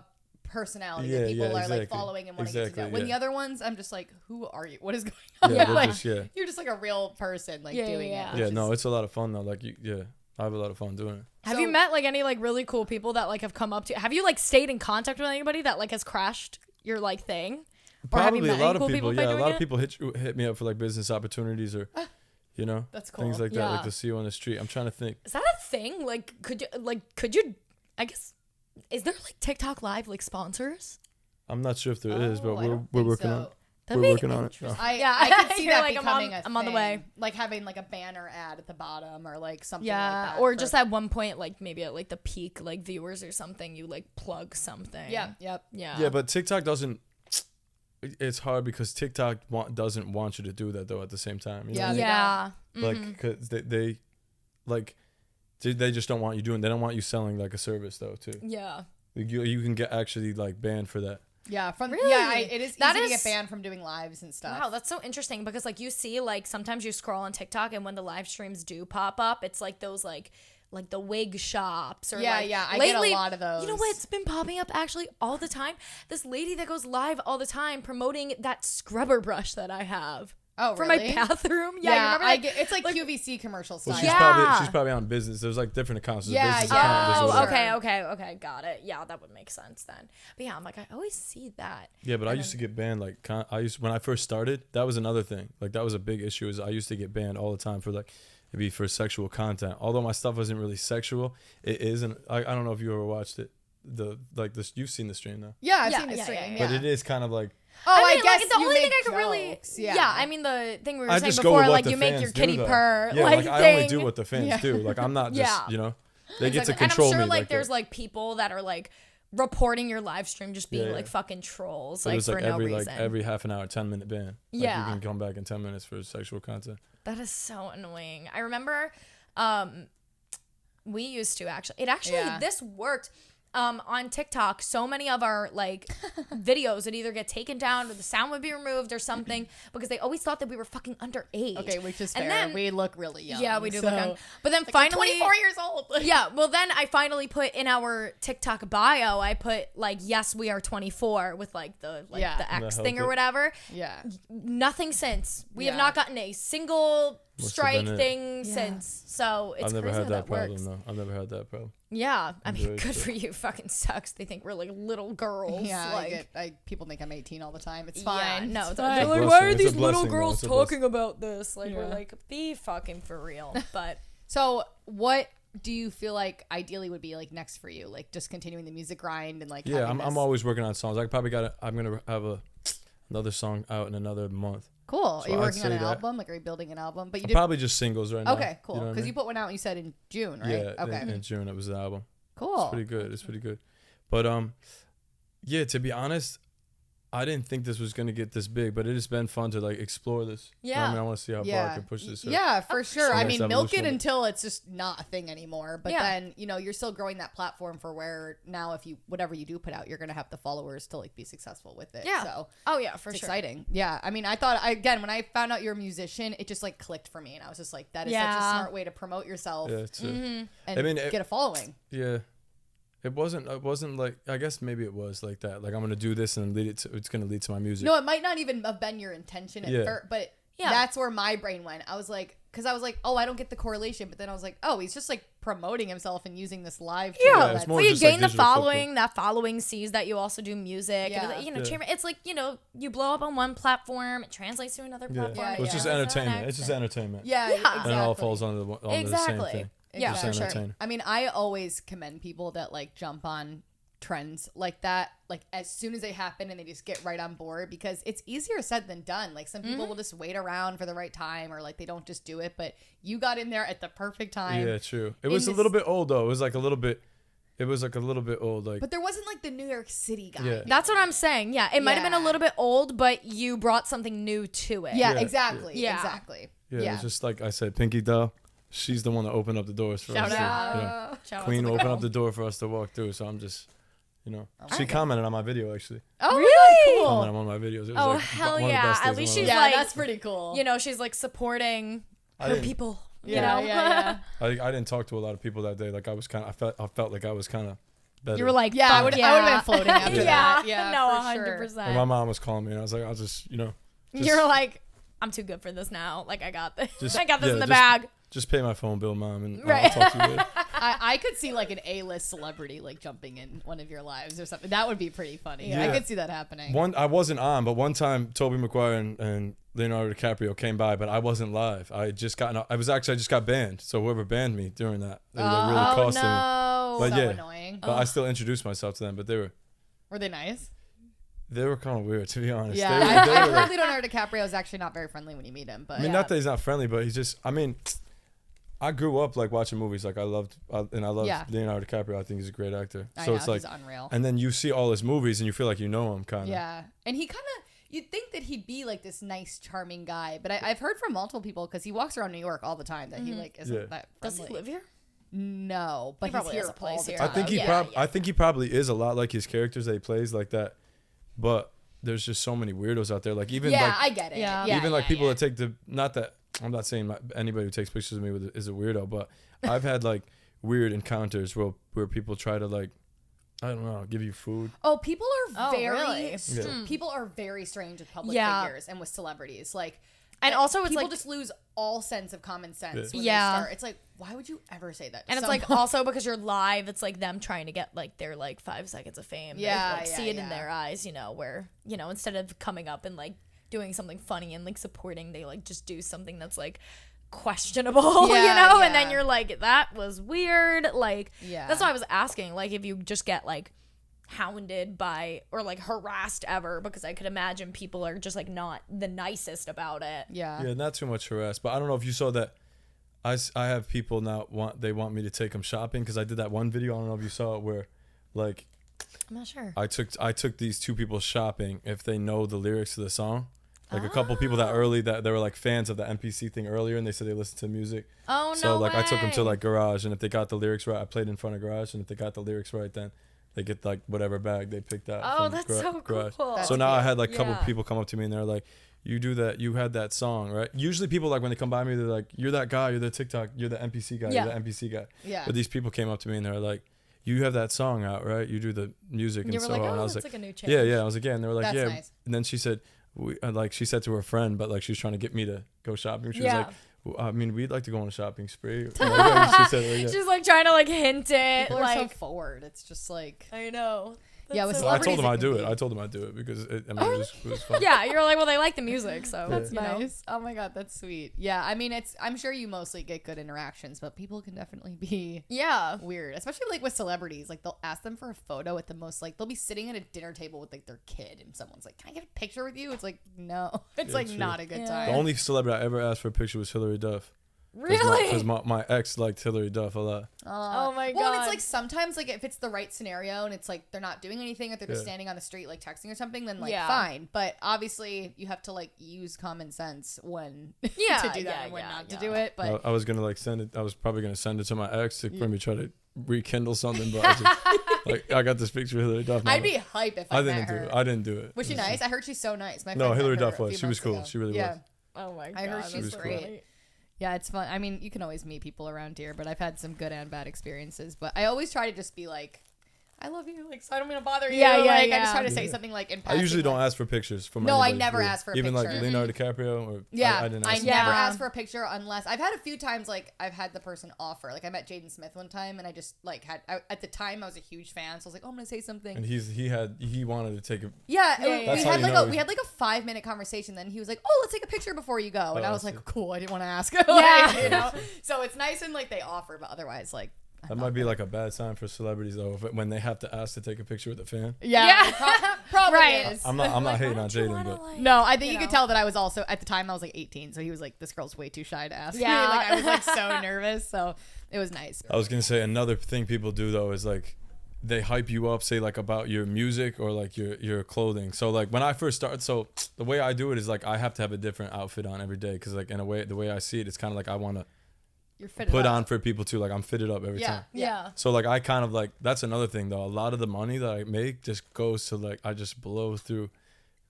personality that people are like following and wanting to know. When the other ones, I'm just like, who are you? What is going on? Yeah, they're Like, just, you're just like a real person, like doing it. Yeah, no, it's a lot of fun though. Like I have a lot of fun doing it. have you met like any like really cool people that like have come up to you? Have you like stayed in contact with anybody that like has crashed your like thing? Or have you Probably a met lot any of cool people. by Yeah, a doing lot it? of people hit me up for like business opportunities or, you know, That's cool. things like that. Yeah. Like to see you on the street. I'm trying to think. Is that a thing? Like, could you? I guess, is there like TikTok Live like sponsors? I'm not sure if there is, but I don't we're think working so. on it. That'd We're be working on it. interesting. Oh. I could see You're that like, becoming I'm on the way. like having like a banner ad at the bottom or like something Yeah, like that. or for- just at one point, like maybe at like the peak, like viewers or something, you like plug something. yeah, yep. yeah, Yeah, but TikTok doesn't. It's hard because TikTok doesn't want you to do that though. At the same time, you know what I mean? yeah. Like, cause they like, they just don't want you doing. They don't want you selling like a service though too. Yeah. Like, you can get actually like banned for that. Yeah, from Really? it is That easy to is- get banned from doing lives and stuff. Wow, that's so interesting because like you see like sometimes you scroll on TikTok and when the live streams do pop up, it's like those like the wig shops or Yeah, like, yeah, I get a lot of those. You know what's been popping up actually all the time? This lady that goes live all the time promoting that scrubber brush that I have. Oh, for really? my bathroom. Yeah, you Yeah, remember I that? get it's like QVC commercial Well, stuff. Yeah. she's probably on business. There's like different accounts. There's Yeah, business yeah. account, there's Oh, whatever. okay, got it. Yeah, that would make sense then. But yeah, I'm like, I always see that. Yeah, but I used to get banned. Like when I first started, that was another thing. Like that was a big issue. Is I used to get banned all the time for like maybe for sexual content. Although my stuff wasn't really sexual, it is. And I don't know if you ever watched it. You've seen the stream though. Yeah, I've Yeah, seen the yeah, stream. yeah, Yeah. But it is kind of like. Oh, I mean, guess like, the you only thing make I could really, jokes, I mean, the thing we were I saying just go before, with what like the you make fans your do, kitty though. purr, Yeah, like I thing. only do what the fans do. Like I'm not just, Yeah. you know, they get to Exactly. control and I'm sure me. like Like there's that. like people that are like reporting your live stream just being Yeah, like yeah. fucking trolls, But like it's for like no every reason. every half an hour, 10-minute ban. Like, Yeah. you can come back in 10 minutes for sexual content. That is so annoying. I remember we used to actually Yeah. this worked on TikTok. So many of our like videos would either get taken down or the sound would be removed or something because they always thought that we were fucking underage. Okay, which is And fair. then- we look really young. Yeah, we do so. look young. But then Like, I'm finally 24 years old. yeah, well then I finally put in our TikTok bio, I put like, yes, we are 24 with like the Yeah. the X That thing or helped it. whatever. Yeah. Nothing since. We have Yeah. not gotten a single Must have strike been it. thing Yeah. since. So it's I've never crazy had how that works. problem though. I've never had that problem. Yeah, I mean, Underage good shit. for you. Fucking sucks. They think we're like little girls. Yeah, like, people think I'm 18 all the time. It's yeah, fine. no, It's it's fine. they're like, Blessing. why are It's a these little blessing, though. girls It's a talking about this? Like, we're Yeah. like, be fucking for real. But So, what do you feel like ideally would be like next for you? Like just continuing the music grind and like Yeah, having I'm this- always working on songs. I'm gonna have another song out in another month. cool. So Are you I'd working on say an that. album? Like, are you building an album? But you did. Probably just singles right now. Okay, cool. You know what I Because mean? you put one out. You said in June, right? Yeah, Okay. in June it was the album. Cool. It's pretty good. It's pretty good. But yeah, to be honest, I didn't think this was gonna get this big, but it has been fun to like explore this. You know what I Yeah. mean, I want to see how far I can push this. Yeah, for sure. sure. I Next mean, milk it evolution of it. until it's just not a thing anymore. But Yeah. then, you're still growing that platform for where now if you whatever you do put out, you're gonna have the followers to like be successful with it. yeah. So Oh, yeah, for it's sure. exciting. Yeah. I mean, I thought again when I found out you're a musician, it just like clicked for me, and I was just like, that is such a Yeah. smart way to promote yourself Yeah, it's, Mm-hmm. and I mean, get a following. yeah. It wasn't like, I guess maybe it was like that. Like I'm gonna do this and it's gonna lead to my music. No, it might not even have been your intention at Yeah. first, but Yeah. that's where my brain went. I was like, oh, I don't get the correlation, but then I was like, oh, he's just like promoting himself and using this live. tool. Yeah, it's That's- more well, you just, like, gain the digital following. footprint. That following sees that you also do music. Yeah. And, Yeah. chamber. It's like you blow up on one platform, it translates to another Yeah, platform. Yeah, Well, it's just yeah. entertainment. It's just entertainment. Yeah, Yeah. exactly. And it all falls under the Exactly. same thing. Yeah, Just for sure. entertain. I mean, I always commend people that like jump on trends like that, like as soon as they happen and they just get right on board, because it's easier said than done. Like some people will just wait around for the right time, or like they don't just do it, but you got in there at the perfect time. Yeah, true. It was a little bit old though. It was like a little bit old. Like, but there wasn't like the New York City guy. Yeah. That's what I'm saying. Yeah, it might have been a little bit old, but you brought something new to it. Yeah, Yeah. exactly. Yeah. Exactly. yeah, it's just like I said, Pinky Doll. She's the one that opened up the doors for Shout us. out. To, you know, Shout out Queen to the opened girl. up the door for us to walk through. So I'm just, she commented on my video actually. Oh, Really? cool. Commented on my videos. It was Oh, like hell one of the yeah. best At days of least my she's life. Yeah, like, that's pretty cool. You know, she's like supporting I her didn't- people. yeah, You know? yeah. I didn't talk to a lot of people that day. Like I felt like I was kind of better. You were like, Yeah, I would fuck have been floating after yeah. that. Yeah, No, for 100%. sure. And my mom was calling me, and I was like, I'll just, You're like, I'm too good for this now. Like, I got this. Just- I got this yeah, in the just- bag. just pay my phone bill, mom, and Right. I'll talk to you later. I could see like an A-list celebrity like jumping in one of your lives or something. That would be pretty funny. I Yeah. could see that happening. I wasn't on, but one time Tobey Maguire and Leonardo DiCaprio came by, but I wasn't live. I just got banned. So whoever banned me during that, they really costed me. no. But so yeah. annoying. But I still introduced myself to them, but Were they nice? they were kind of weird, to be honest. Yeah, They were I like- heard Leonardo DiCaprio is actually not very friendly when you meet him. But I mean, not that he's not friendly, but he's just. I mean, I grew up like watching movies. Like I loved Yeah. Leonardo DiCaprio. I think he's a great actor. I So know, it's like, he's unreal. and then you see all his movies, and you feel like you know him, kind of. Yeah, and he kind of. You'd think that he'd be like this nice, charming guy, but I've heard from multiple people because he walks around New York all the time that he like isn't Yeah. that Does friendly. he live here? No, but He probably he's has here a place all the here. time. I think he Yeah, I think he probably is a lot like his characters that he plays like that, but there's just so many weirdos out there. Like even Yeah, like I get it. Yeah. Yeah, even like yeah, people yeah. that take the not that I'm not saying anybody who takes pictures of me is a weirdo, but I've had like weird encounters where people try to like I don't know give you food. Oh, people are Oh, very really? Yeah. people are very strange with public Yeah. figures and with celebrities. Like, And also it's people like, just lose all sense of common sense when Yeah. they start. It's like, why would you ever say that? To and it's like someone? also because you're live, it's like them trying to get like their like 5 seconds of fame. Yeah, They, like, yeah, see it yeah. in their eyes, where, instead of coming up and like doing something funny and like supporting, they like just do something that's like questionable, Yeah, and then yeah. you're like, that was weird. Like, Yeah. that's why I was asking, like, if you just get like hounded by or like harassed ever, because I could imagine people are just like not the nicest about it. yeah. Yeah, not too much harass, but I don't know if you saw that. I have people now want me to take them shopping because I did that one video. I don't know if you saw it where, like, I'm not sure. I took these two people shopping if they know the lyrics to the song. Like a couple people that they were like fans of the NPC thing earlier, and they said they listened to music. Oh no. So like I took them to way. like Garage, and if they got the lyrics right, I played in front of Garage, and if they got the lyrics right, then they get like whatever bag they picked out. Oh, from that's so Garage. cool. That's So now I cute. had like a couple Yeah. people come up to me and they're like, "You do that? You had that song, right?" Usually people like when they come by me, they're like, "You're that guy. You're the TikTok. You're the NPC guy. Yeah. You're the NPC guy." Yeah. But these people came up to me and they're like, "You have that song out, right? You do the music And and you were Soho." like, and I oh, was that's like, like a new change. "Yeah." I was like, "Yeah." And they were like, That's "Yeah." nice. And then she said, she said to her friend, but like she was trying to get me to go shopping. She Yeah. was like, well, "I mean, we'd like to go on a shopping spree." Like, yeah, she said, like, yeah. She's like trying to like hint it, People are so like forward. It's just like, I know. Yeah, with so Well, I told celebrities them it I'd can do be- it. I told them I'd do it because it was fun. Yeah, you're like, well, they like the music, so that's you know. nice. Oh my god, that's sweet. Yeah, I mean, I'm sure you mostly get good interactions, but people can definitely be Yeah. weird, especially like with celebrities. Like they'll ask them for a photo at the most, like they'll be sitting at a dinner table with like their kid, and someone's like, "Can I get a picture with you?" It's like, no, it's Yeah, like true. not a good Yeah. time. The only celebrity I ever asked for a picture was Hillary Duff. Really? Because my ex liked Hillary Duff a lot. Oh my Well, and God. it's like sometimes like if it's the right scenario and it's like they're not doing anything, or they're just Yeah. standing on the street like texting or something, then like Yeah. fine. But obviously you have to like use common sense when Yeah, to do that yeah, and when yeah, not to yeah. do it. But I was gonna like send it. I was probably gonna send it to my ex to maybe try to rekindle something, but I just, like I got this picture of Hillary Duff. I'd be hype if I, I met didn't do her. it. I didn't do it. Was she nice? I heard she's so nice. My No, friend Hillary met her Duff a was. few She was months cool. ago. She really yeah. was. Oh my God. I heard that's she's cool. great. Yeah, it's fun. I mean, you can always meet people around here, but I've had some good and bad experiences. But I always try to just be like, I love you, like, so I don't mean to bother you. Yeah, yeah, like, I yeah. just try to say something like in I passing. usually don't like, ask for pictures from. No, I anybody, never really. ask for a even picture. like Leonardo DiCaprio. Or Yeah, I didn't I ask. never Yeah. ask for a picture unless I've had a few times like I've had the person offer. Like I met Jaden Smith one time, and I just like at the time I was a huge fan, so I was like, oh, I'm gonna say something. And he wanted to take a. Yeah, Yeah, yeah, we yeah. had like know we had like a 5-minute conversation. Then he was like, "Oh, let's take a picture before you go," and Oh, I was I like, see. "Cool." I didn't want to ask. Yeah. you know. So it's nice when like they offer, but otherwise, like That might be like a bad sign for celebrities though, when they have to ask to take a picture with a fan. Yeah, probably Right. is. I'm not hating on Jaden, but No, I think you know. could tell that I was also at the time I was like 18, so he was like, "This girl's way too shy to ask." Yeah. me. Like I was like so nervous, so it was nice. I was gonna say another thing people do though is like they hype you up, say like about your music or like your clothing. So like when I first started, so the way I do it is like I have to have a different outfit on every day because like in a way the way I see it, it's kind of like I want to You're fitted put up. on for people too. Like I'm fitted up every Yeah. time. Yeah. So like I kind of like that's another thing though. A lot of the money that I make just goes to like I just blow through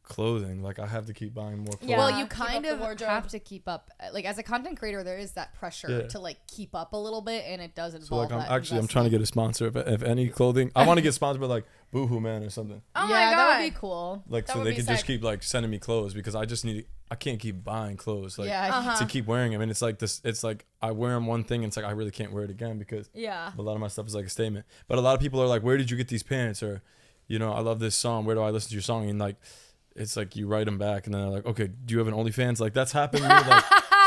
clothing. Like I have to keep buying more clothes. Yeah. Well, you Keep kind up the of wardrobe. have to keep up. Like as a content creator, there is that pressure Yeah. to like keep up a little bit, and it does involve. So like I'm that trying to get investment. a sponsor if any clothing. I want to get sponsored by like Boohoo Man or something. Oh yeah, my god. that would be cool. Like That so would they be can just sick. keep like sending me clothes because I can't keep buying clothes like Yeah. Uh-huh. to keep wearing them. And it's like this. It's like I wear them one thing and it's like I really can't wear it again because Yeah. a lot of my stuff is like a statement. But a lot of people are like, where did you get these pants? Or, you know, I love this song. Where do I listen to your song? And like, it's like you write them back and then they're like, okay, do you have an OnlyFans? Like that's happened to me like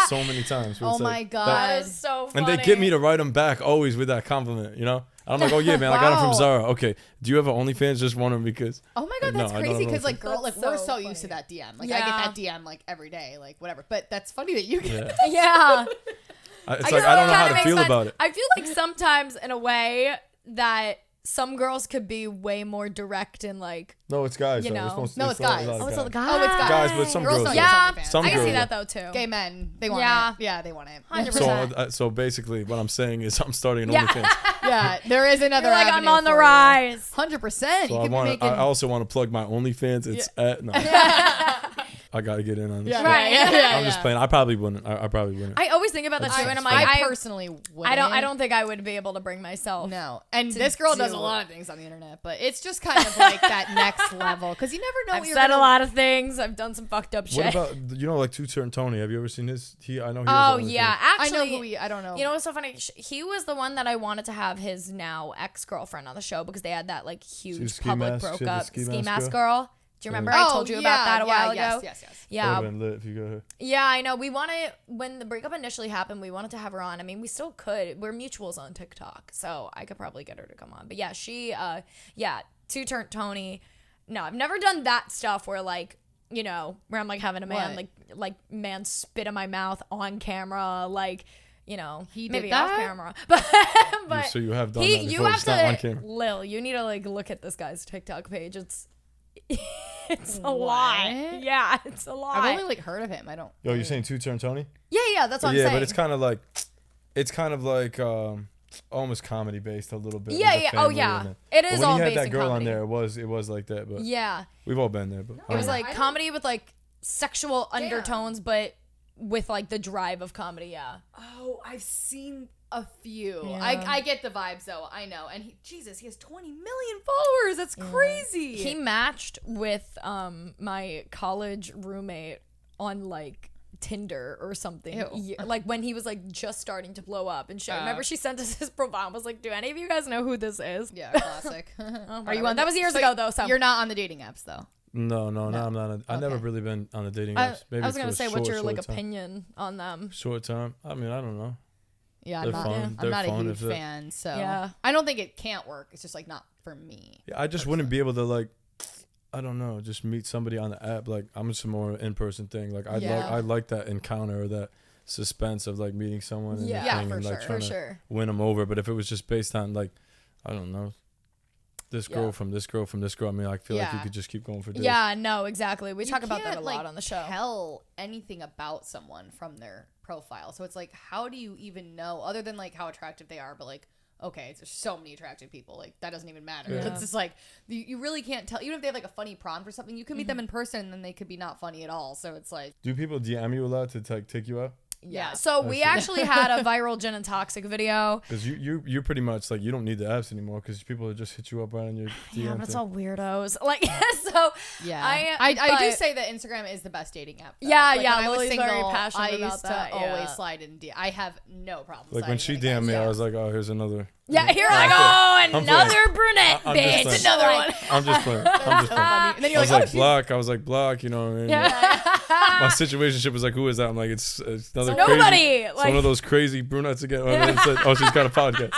so many times. where Oh it's my like, god. That is so funny. and they get me to write them back always with that compliment, you know? I'm like, oh yeah, man, I got them Wow. from Zara. Okay, do you have an OnlyFans? Just wondering because Oh my god, No, that's I don't crazy know because if like girl, like That's we're so so used to funny. that DM. Like I Yeah. get that DM like every day, like whatever. But that's funny that you get. yeah, Yeah. it's guess like I don't know that how kinda to makes feel sense. about it. I feel like sometimes in a way that some girls could be way more direct and like No, it's guys. You though. know. supposed to- No, it's a lot guys. of oh, it's all the guys. Oh, it's Guys, but some Girls girls. don't do. use Yeah, OnlyFans. Some I can see girls that though too. Gay men, they want Yeah. it. Yeah, they want it. 100%. So basically, what I'm saying is I'm starting an Yeah. OnlyFans. Yeah, there is another. You're like I'm on the rise. 100%. So You I could be want. making. I also want to plug my OnlyFans. It's at no. I gotta get in on this. yeah, shit. Right. yeah, I'm just playing. I probably wouldn't. I probably wouldn't. I always think about that That's too, and I'm fine. like, I I personally wouldn't. I don't think I would be able to bring myself. No, and to this girl does do a it. lot of things on the internet, but it's just kind of like that next level because you never know I've what you're said gonna. a lot of things. I've done some fucked up shit. What about like Two Turn Tony? Have you ever seen his? I know he. Oh has an yeah, OnlyFans. I actually, know who he. I don't know. You know what's so funny? He was the one that I wanted to have his now ex-girlfriend on the show because they had that like was huge ski public mask, broke she had the up ski ski mask mask girl? girl. Do you remember Yeah. I told you about that a while ago? Yes. That Yeah, would've been lit if you got her. yeah, I know. We wanted when the breakup initially happened, we wanted to have her on. I mean, we still could. We're mutuals on TikTok, so I could probably get her to come on. But yeah, she, Two Turn Tony. No, I've never done that stuff where like, you know, where I'm like having a man What? like man spit in my mouth on camera, like. You know, He did maybe that? off camera, but So you have done he, that you before. have It's not on to, camera. Lil. You need to like look at this guy's TikTok page. It's a lot. What? Yeah, it's a lot. I've only like heard of him. I don't. Yo, you're saying Two Turn Tony? yeah, that's what I'm Yeah, saying. but it's kind of like almost comedy based a little bit. Yeah, with the yeah. Oh, family yeah. and It but is when all he had based that in girl comedy. on there, it was like that. But Yeah, we've all been there. But it was I like I don't- comedy with like sexual undertones, but with like the drive of comedy. Yeah. Oh, I've seen a few. Yeah. I get the vibes though. I know. And he has 20 million followers. That's crazy. He matched with my college roommate on like Tinder or something. Ew. Yeah, like when he was like just starting to blow up and shit. Oh. Remember she sent us his profile and was like, "Do any of you guys know who this is?" Yeah, classic. Are you on? That was years ago though. So You're not on the dating apps though. no, I'm not. I've never Okay. really been on the dating I apps. Maybe was for gonna a say, what's your like short time. opinion on them? Short time. I mean, I don't know. Yeah, They're I'm not. fun. I'm They're not a fun huge if it- fan, so Yeah. I don't think it can't work. It's just like not for me. Yeah, I just wouldn't be able to like. I don't know. Just meet somebody on the app. Like I'm just a more in-person thing. Like Yeah. I like that encounter or that suspense of like meeting someone and, Yeah. the Yeah, thing for and like sure. trying For to sure. win them over. But if it was just based on like, I don't know, this girl Yeah. from this girl from this girl, I mean, I feel like you Yeah. could just keep going for days. Yeah, no, exactly. We You talk about that can't, a lot like, on the show. Tell anything about someone from their profile. So it's like, how do you even know, other than like how attractive they are, but like, okay, there's so many attractive people, like that doesn't even matter. Yeah. It's just like you really can't tell. Even if they have like a funny prompt or something, you can meet them in person and then they could be not funny at all. So it's like, Do people DM you a lot to take you out? Yeah. Yeah. So I we see. actually had a viral gin and toxic video. Because you're pretty much like you don't need the apps anymore because people just hit you up right on your DM. Yeah, but it's thing. all weirdos. Like, so yeah, I do but- say that Instagram is the best dating app. though. Yeah, Like, yeah, when I was Lily's very single, passionate I about used that, to yeah. always slide in DM. I have no problem. Like when sliding she in DM'd me, DMs. I was like, oh, here's another. yeah, here I'm I go, playing. another brunette I'm just bitch, playing. another one. I'm just playing. I'm just playing. Funny. And then I you're was like, like, oh, block. I was like, block. You know what I mean? My situationship was like, who is that? I'm like, it's another Nobody, crazy. It's like- one of those crazy brunettes again. Oh, she's got a podcast.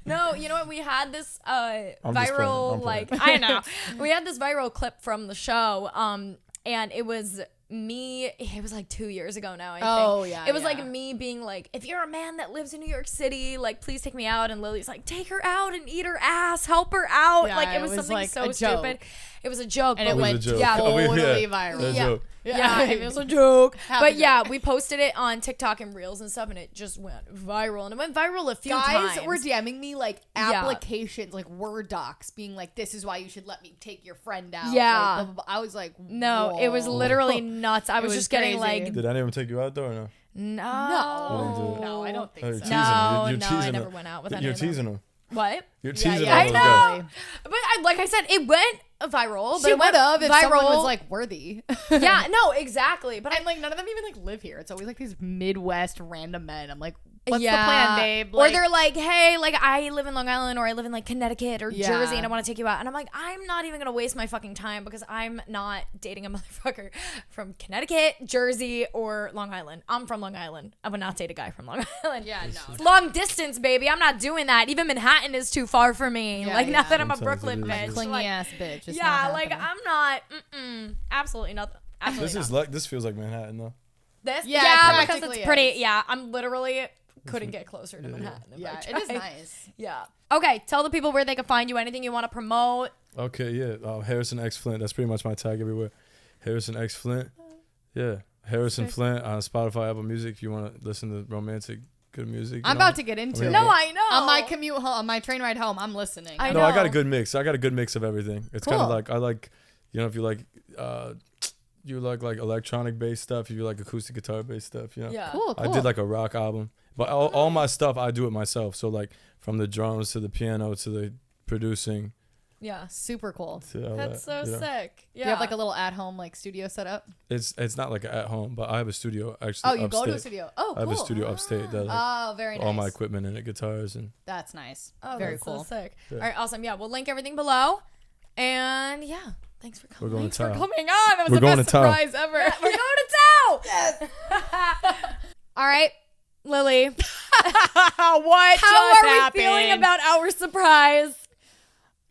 No, you know what? We had this just viral, playing. I know. We had this viral clip from the show, and it was me. It was like 2 years ago now, I think. Oh, yeah, It was yeah. like me being like, if you're a man that lives in New York City, like, please take me out. And Lily's like, take her out and eat her ass, help her out. Yeah, like, it was it was something like so a joke. stupid. It was a joke. And but it was went a joke. Yeah, Oh, totally yeah. viral. A yeah. joke. Yeah, it was a joke. Half But a yeah, joke. we posted it on TikTok and Reels and stuff, and it just went viral. And it went viral a few Guys times. were DMing me like Yeah. applications, like Word docs, being like, "This is why you should let me take your friend out." Yeah. Like, blah, blah, blah. I was like, No, it was whoa. literally nuts. I was was just getting crazy. like, Did anyone take you out though or no? no. No, I don't think Oh, you're so. teasing No, him. You're no, I teasing never him. went out with You're any of them. teasing him. What? You're Yeah, teasing yeah, him. I with know. But like I said, it went viral. But She it went would have if viral. someone was like worthy. Yeah, no, exactly. But and like none of them even like live here. It's always like these Midwest random men. I'm like, what's yeah. the plan, babe? Or they're like, hey, like I live in Long Island or I live in like Connecticut or Yeah. Jersey and I want to take you out. And I'm like, I'm not even gonna waste my fucking time because I'm not dating a motherfucker from Connecticut, Jersey, or Long Island. I'm from Long Island. I would not date a guy from Long Island. yeah, no. It's long distance, baby. I'm not doing that. Even Manhattan is too far for me. Yeah, like, yeah. not that I'm a Sometimes Brooklyn it is. bitch. Clingy Like, ass bitch. It's yeah, not like happening. I'm not. Absolutely not. Absolutely This not. is like this feels like Manhattan though. This, Yeah, yeah, it because it's practically pretty. is. Yeah, I'm literally couldn't get closer to Manhattan. if Yeah, I it is tried. nice. Yeah. Okay, tell the people where they can find you. Anything you want to promote. Okay, yeah. Harrison X Flint. That's pretty much my tag everywhere. Harrison X Flint. Yeah. Harrison Flint on Spotify, Apple Music. If you want to listen to romantic, good music. I'm about to get into mean, it. No, I know. On my commute home, on my train ride home, I'm listening. I No, I got a know. good mix. I got a good mix of everything. It's kind of Cool. like I like, you know, if you like, you like electronic based stuff. If you like acoustic guitar based stuff, you know. Yeah. Cool, cool. I did like a rock album, but all my stuff I do it myself. So like from the drums to the piano to the producing Yeah. Super cool. to all That's so that, you know. sick. Yeah. Do you have like a little at-home like studio set up? It's not like at home, but I have a studio actually. Oh, you upstate. go to a studio. Oh, I have cool. a studio upstate that like, Oh, very nice. all my equipment in it, guitars and That's nice. Oh, Very that's cool. so sick. Yeah. All right, awesome. Yeah, we'll link everything below. And yeah, thanks for coming. We're going Thanks to for TAO. coming on. That was We're the going best to TAO. surprise ever. We're going to TAO. Yes. All right, Lily. what How are we feeling about our surprise?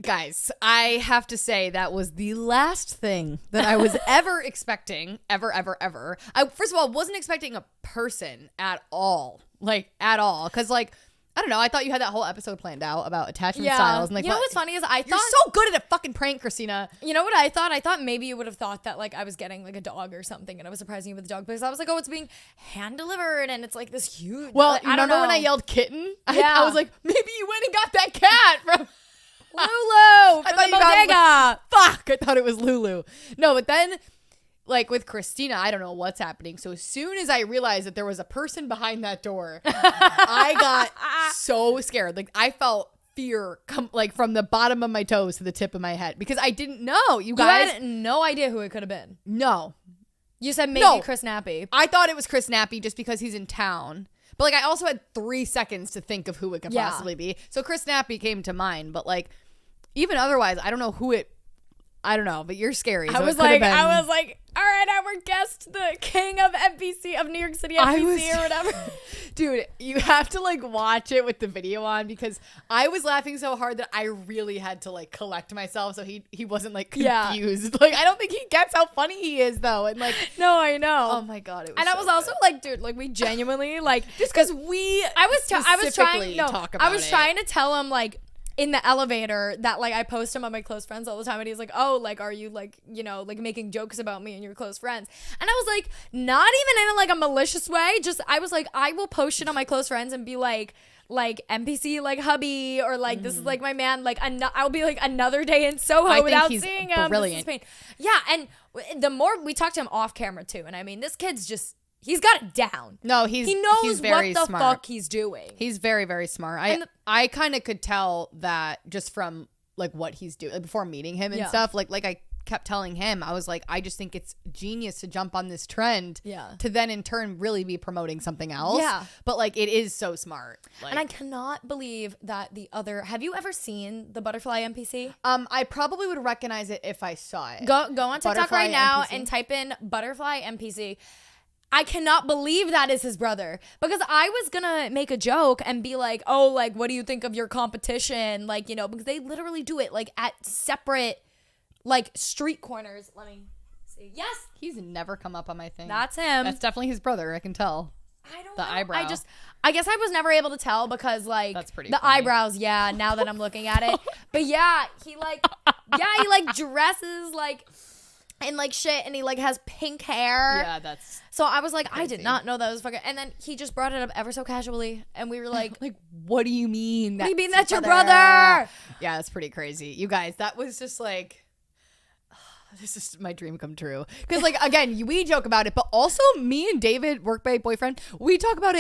Guys, I have to say that was the last thing that I was ever expecting. Ever. I, first of all, wasn't expecting a person at all. Like, at all. Because, like, I don't know. I thought you had that whole episode planned out about attachment styles. And like, you know what- what's funny is I You're thought so good at a fucking prank, Christina. You know what I thought? I thought maybe you would have thought that like I was getting like a dog or something, and I was surprising you with a dog because I was like, oh, it's being hand delivered, and it's like this huge. Well, like, you I don't remember know. when I yelled kitten? Yeah. I was like, maybe you went and got that cat from Lulu from thought the you got- bodega. fuck. I thought it was Lulu. No, but then like with Christina, I don't know what's happening. So as soon as I realized that there was a person behind that door, I got so scared. Like I felt fear come like from the bottom of my toes to the tip of my head because I didn't know. You You guys, had no idea who it could have been. no. You said maybe No. Chris Nappy. I thought it was Chris Nappy just because he's in town. But like I also had 3 seconds to think of who it could Yeah. possibly be. So Chris Nappy came to mind, but like even otherwise, I don't know who it. I don't know, but you're scary. I so it was could have like, been- all right, our guest, the king of NPC of New York City I NPC was- or whatever. dude, you have to like watch it with the video on because I was laughing so hard that I really had to like collect myself so he wasn't like Yeah. confused. Like I don't think he gets how funny he is though, and like No, I know. oh my god, it was. And I so was also good. like, dude, like we genuinely like just because we I was trying specifically no, talk I about was it. trying to tell him like in the elevator that like I post him on my close friends all the time and he's like, oh, like are you like, you know, like making jokes about me and your close friends? And I was like, not even in like a malicious way, just I was like, I will post shit on my close friends and be like NPC like hubby or like this is like my man, like I'll be like another day in Soho I think without he's seeing him. brilliant. This is pain. Yeah, and the more we talked to him off camera too, and I mean this kid's just he's got it down. no, He knows he's very what the smart. fuck he's doing. He's very, very smart. And I kind of could tell that just from like what he's doing like, before meeting him and Yeah. stuff. Like I kept telling him, I was like, I just think it's genius to jump on this trend. Yeah. To then in turn really be promoting something else. Yeah. But like it is so smart. Like, And I cannot believe that the other. Have you ever seen the Butterfly NPC? I probably would recognize it if I saw it. Go on TikTok Butterfly right now NPC? and type in Butterfly NPC. I cannot believe that is his brother, because I was gonna make a joke and be like, oh, like, what do you think of your competition? Like, you know, because they literally do it like at separate like street corners. Let me see. Yes, He's never come up on my thing. that's him. That's definitely his brother. I can tell. I don't the know. eyebrow. I guess I was never able to tell because like That's pretty the funny. eyebrows, yeah, now that I'm looking at it. But yeah, he like dresses like and like shit, and he like has pink hair. Yeah, that's So I was like, I crazy. did not know that was fucking. And then he just brought it up ever so casually, and we were like, like, what do you mean? what do you mean that's your brother? Yeah, that's pretty crazy. You guys, that was just like, this is my dream come true. Because like, again, we joke about it, but also me and David, work boyfriend, we talk about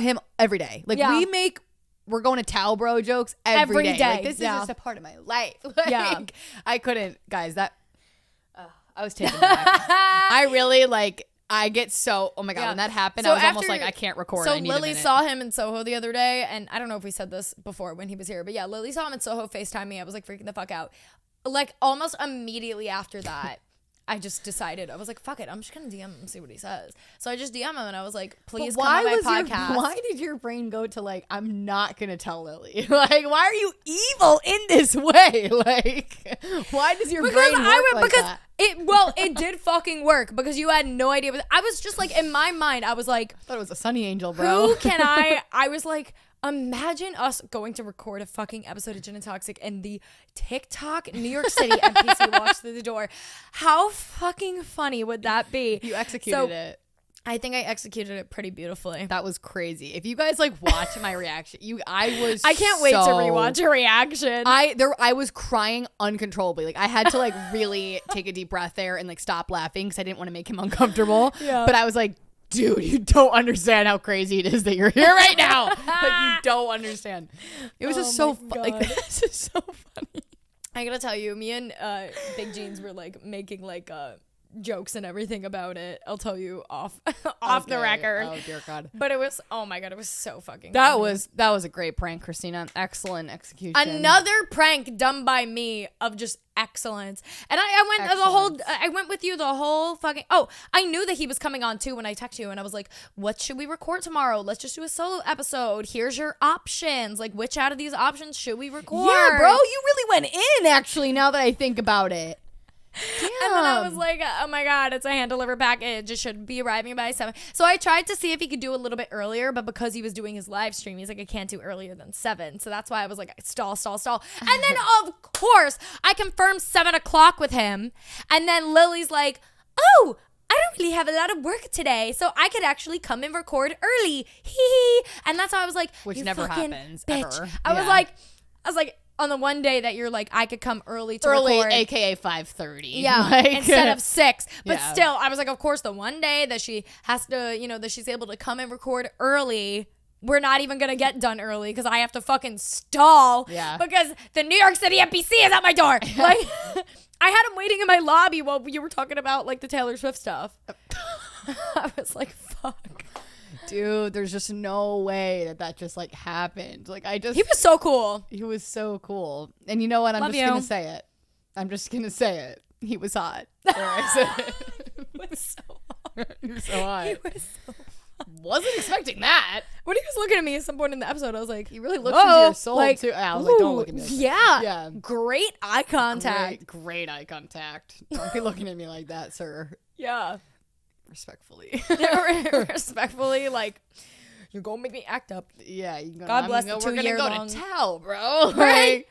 him every day. Like Yeah. we're going to TAO bro jokes every day. Like, this yeah. is just a part of my life. Like, Yeah. I couldn't, guys, I was taken back. I really I get so, oh my God, Yeah. when that happened, So I was almost after- like, I can't record. So I need a Lily minute. saw him in Soho the other day, and I don't know if we said this before when he was here, but yeah, Lily saw him in Soho, FaceTime me. I was like freaking the fuck out. Like almost immediately after that, I just decided, I was like, fuck it, I'm just gonna DM him and see what he says. So I just DM him and I was like, please But come on my was podcast. why did your brain go to like, I'm not gonna tell Lily? Like, why are you evil in this way? Like, why does your brain work like that? It did fucking work because you had no idea. I was just like, in my mind, I was like, I thought it was a sunny angel, bro. who can I was like, imagine us going to record a fucking episode of Gin and Toxic and the TikTok New York City NPC walks through the door. How fucking funny would that be? You executed it. I think I executed it pretty beautifully. That was crazy. If you guys like watch my reaction, I can't wait to rewatch your reaction. I was crying uncontrollably. Like I had to like really take a deep breath there and like stop laughing because I didn't want to make him uncomfortable. Yeah. But I was like, dude, you don't understand how crazy it is that you're here right now. Like you don't understand. It was just so like this is so funny. I gotta tell you, me and Big Jeans were like making like jokes and everything about it. I'll tell you off the record. Oh dear God. But it was, oh my God, it was so fucking That funny. was a great prank, Christina. Excellent execution. Another prank done by me of just excellence. And I went with you the whole fucking, I knew that he was coming on too when I texted you and I was like, what should we record tomorrow? Let's just do a solo episode. Here's your options. Like, which out of these options should we record? Yeah, bro, you really went in actually now that I think about it. Damn. And then I was like, oh my God, it's a hand delivered package. It should be arriving by 7. So I tried to see if he could do a little bit earlier, but because he was doing his live stream, he's like, I can't do earlier than 7. So that's why I was like, stall. And then, of course, I confirmed 7 o'clock with him. And then Lily's like, oh, I don't really have a lot of work today, so I could actually come and record early. Hee. And that's how I was like, Which you never fucking happens, bitch. ever. I was Yeah. like, on the one day that you're like, I could come early to early, record. aka 5:30. Yeah, Like, instead of 6. But Yeah. still, I was like, of course, the one day that she has to, that she's able to come and record early, we're not even going to get done early because I have to fucking stall. Yeah. Because the New York City NPC is at my door. Like, I had him waiting in my lobby while you were talking about, like, the Taylor Swift stuff. I was like, fuck. Dude, there's just no way that just like happened. Like He was so cool. he was so cool. And you know what? I'm Love just you. gonna say it. I'm just gonna say it. He was hot. There, I said it. He was so hot. He was so hot. He was so Wasn't expecting that. When he was looking at me at some point in the episode, I was like, He really looked whoa, into your soul like, too. I was like, don't ooh, look at me like that. yeah. Yeah. Great eye contact. Great eye contact. Don't be looking at me like that, sir. Yeah. Respectfully. Respectfully, like, you're gonna make me act up. Yeah. You God bless the We're gonna 2-year go long. to TAO, bro. Right?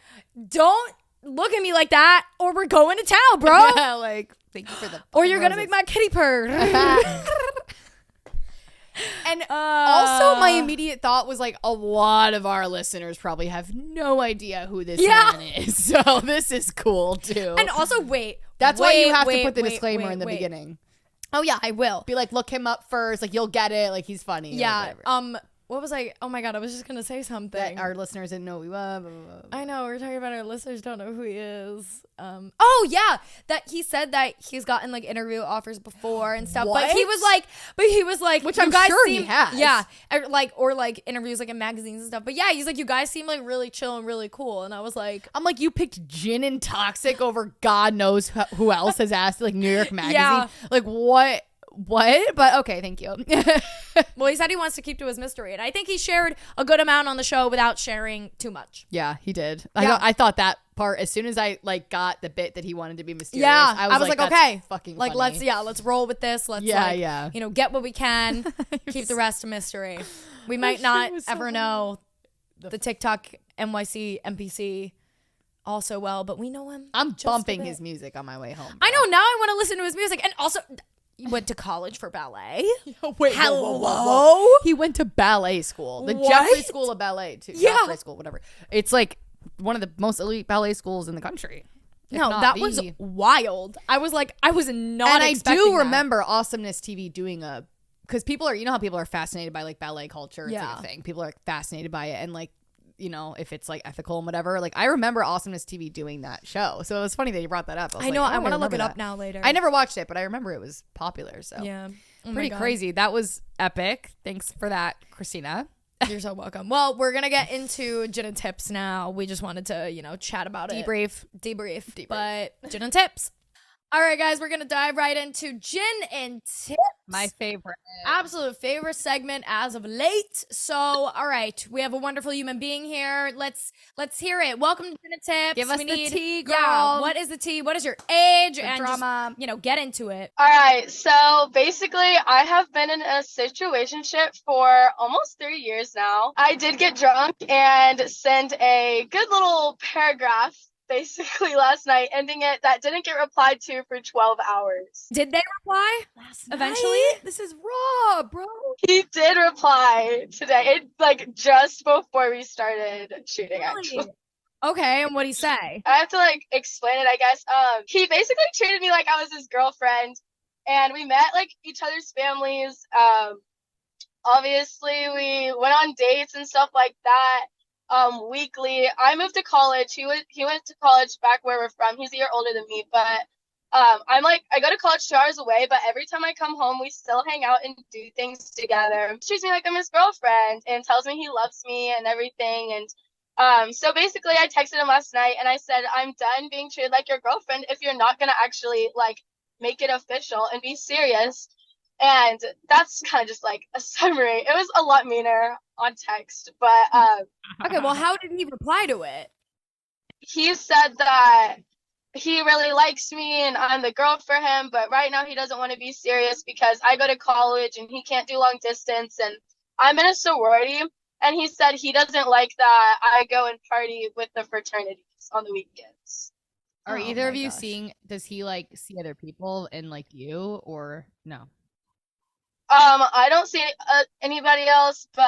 Don't look at me like that, or we're going to town, bro. Like, yeah, like, thank you for the. Or you're gonna make my kitty purr. And also, my immediate thought was like, a lot of our listeners probably have no idea who this man is. So this is cool too. And also, wait. That's why you have to wait, put the wait, disclaimer wait, in the wait. beginning. Oh yeah, I will. Be like, look him up first. Like, you'll get it. Like, he's funny. Yeah. Like, What was I? Oh my God, I was just gonna say something. that our listeners didn't know who we were. Blah, blah, blah. I know we're talking about our listeners don't know who he is. Oh yeah, that he said that he's gotten like interview offers before and stuff. What? But he was like, Which you I'm guys sure seem, he has. Yeah, or like interviews like in magazines and stuff. But yeah, he's like, you guys seem like really chill and really cool. And I was like, I'm like, you picked Gin and Toxic over God knows who else has asked, like New York Magazine. Yeah. Like, what? What? But okay, thank you. Well, he said he wants to keep to his mystery, and I think he shared a good amount on the show without sharing too much. Yeah, he did. Yeah. I thought that part, as soon as I like got the bit that he wanted to be mysterious, Yeah, I was like, okay, that's fucking like funny. let's roll with this. Let's get what we can, keep the rest a mystery. We might not ever know the TikTok NYC NPC also well, but we know him. I'm bumping his music on my way home. I know, now I want to listen to his music. And also, you went to college for ballet. Wait, hello? He went to ballet school, the What? Jeffrey School of Ballet, too. Yeah. Jeffrey School, whatever. It's like one of the most elite ballet schools in the country. No, that was wild. I was not and I expecting do that. remember Awesomeness TV doing because people are, you know how people are fascinated by like ballet culture. It's Yeah. like a thing. People are fascinated by it, and like, you know, if it's like ethical and whatever. Like I remember Awesomeness TV doing that show, so it was funny that you brought that up. I know. I want to look it up now later. I never watched it, but I remember it was popular. So Yeah. Oh my pretty God. crazy. That was epic. Thanks for that, Christina. You're so welcome. Well, we're gonna get into gin and tips now. We just wanted to, chat about it. Debrief. But gin and tips. All right, guys, we're gonna dive right into gin and tips. My favorite. Absolute favorite segment as of late. So, all right, we have a wonderful human being here. Let's hear it. Welcome to Gin and Tips. Give us We the need- tea, girl. Yeah, what is the tea? What is your age? The and drama. Just, get into it. All right, so basically, I have been in a situationship for almost 3 years now. I did get drunk and send a good little paragraph, basically last night, ending it that didn't get replied to for 12 hours. Did they reply eventually? This is raw, bro. He did reply today, just before we started shooting, actually. Okay, and what'd he say? I have to explain it, I guess. He basically treated me like I was his girlfriend, and we met each other's families. Obviously we went on dates and stuff like that. Weekly. I moved to college. He went to college back where we're from. He's a year older than me, but I go to college 2 hours away, but every time I come home, we still hang out and do things together. He treats me like I'm his girlfriend and tells me he loves me and everything. And so basically I texted him last night and I said, I'm done being treated like your girlfriend if you're not gonna actually make it official and be serious. And that's kind of just a summary. It was a lot meaner on text, but Okay, well, how did he reply to it? he said that he really likes me and I'm the girl for him, but right now he doesn't want to be serious because I go to college and he can't do long distance and I'm in a sorority. And he said he doesn't like that I go and party with the fraternities on the weekends. Are Oh either my of you gosh. seeing? Does he see other people and you or no? I don't see anybody else, but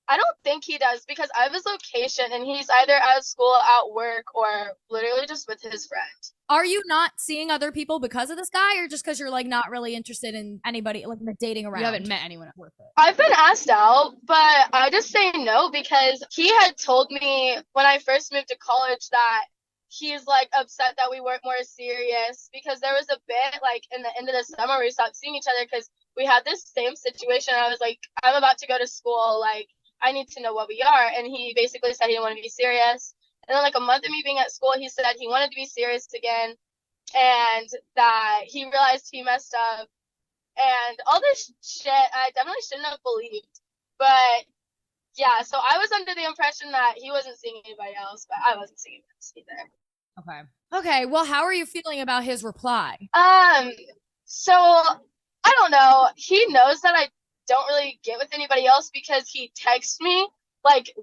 I don't think he does because I have his location and he's either at school, at work, or literally just with his friend. Are you not seeing other people because of this guy, or just because you're not really interested in anybody in the dating around? You haven't met anyone worth it. I've been asked out, but I just say no because he had told me when I first moved to college that he's upset that we weren't more serious because there was a bit in the end of the summer we stopped seeing each other because we had this same situation. I was I'm about to go to school, I need to know what we are. And he basically said he didn't want to be serious. And then a month of me being at school, he said he wanted to be serious again and that he realized he messed up and all this shit I definitely shouldn't have believed. But yeah, so I was under the impression that he wasn't seeing anybody else, but I wasn't seeing anybody else either. Okay. Okay, well, how are you feeling about his reply? So I don't know. He knows that I don't really get with anybody else because he texts me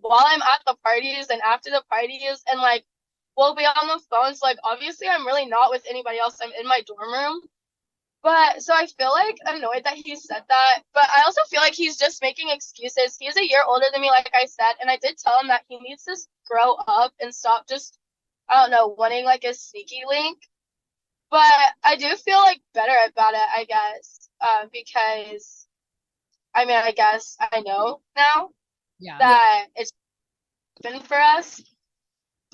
while I'm at the parties and after the parties and we'll be on the phone. So obviously I'm really not with anybody else. I'm in my dorm room. But so I feel annoyed that he said that. But I also feel he's just making excuses. He's a year older than me, like I said, and I did tell him that he needs to grow up and stop just, I don't know, wanting a sneaky link. But I do feel better about it, I guess, because I guess I know now Yeah. that it's been for us.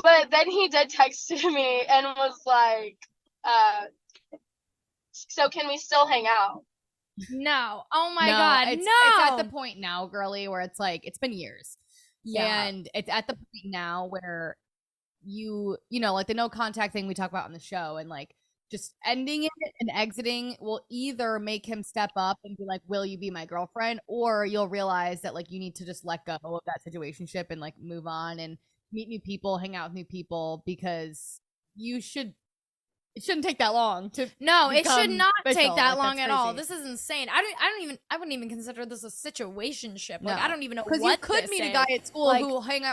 But then he did text me and was so can we still hang out? No. Oh my No, God. it's, no. It's at the point now, girly, where it's it's been years. Yeah. And it's at the point now where you know, the no contact thing we talk about on the show and just ending it and exiting will either make him step up and be like, will you be my girlfriend? Or you'll realize that like you need to just let go of that situationship and like move on and meet new people, hang out with new people, because it shouldn't take that long to No, it should not take that like, long at all. crazy. This is insane. I wouldn't even consider this a situationship. Like, No. I don't even know Because what you could this meet a is. guy at school Like- who hung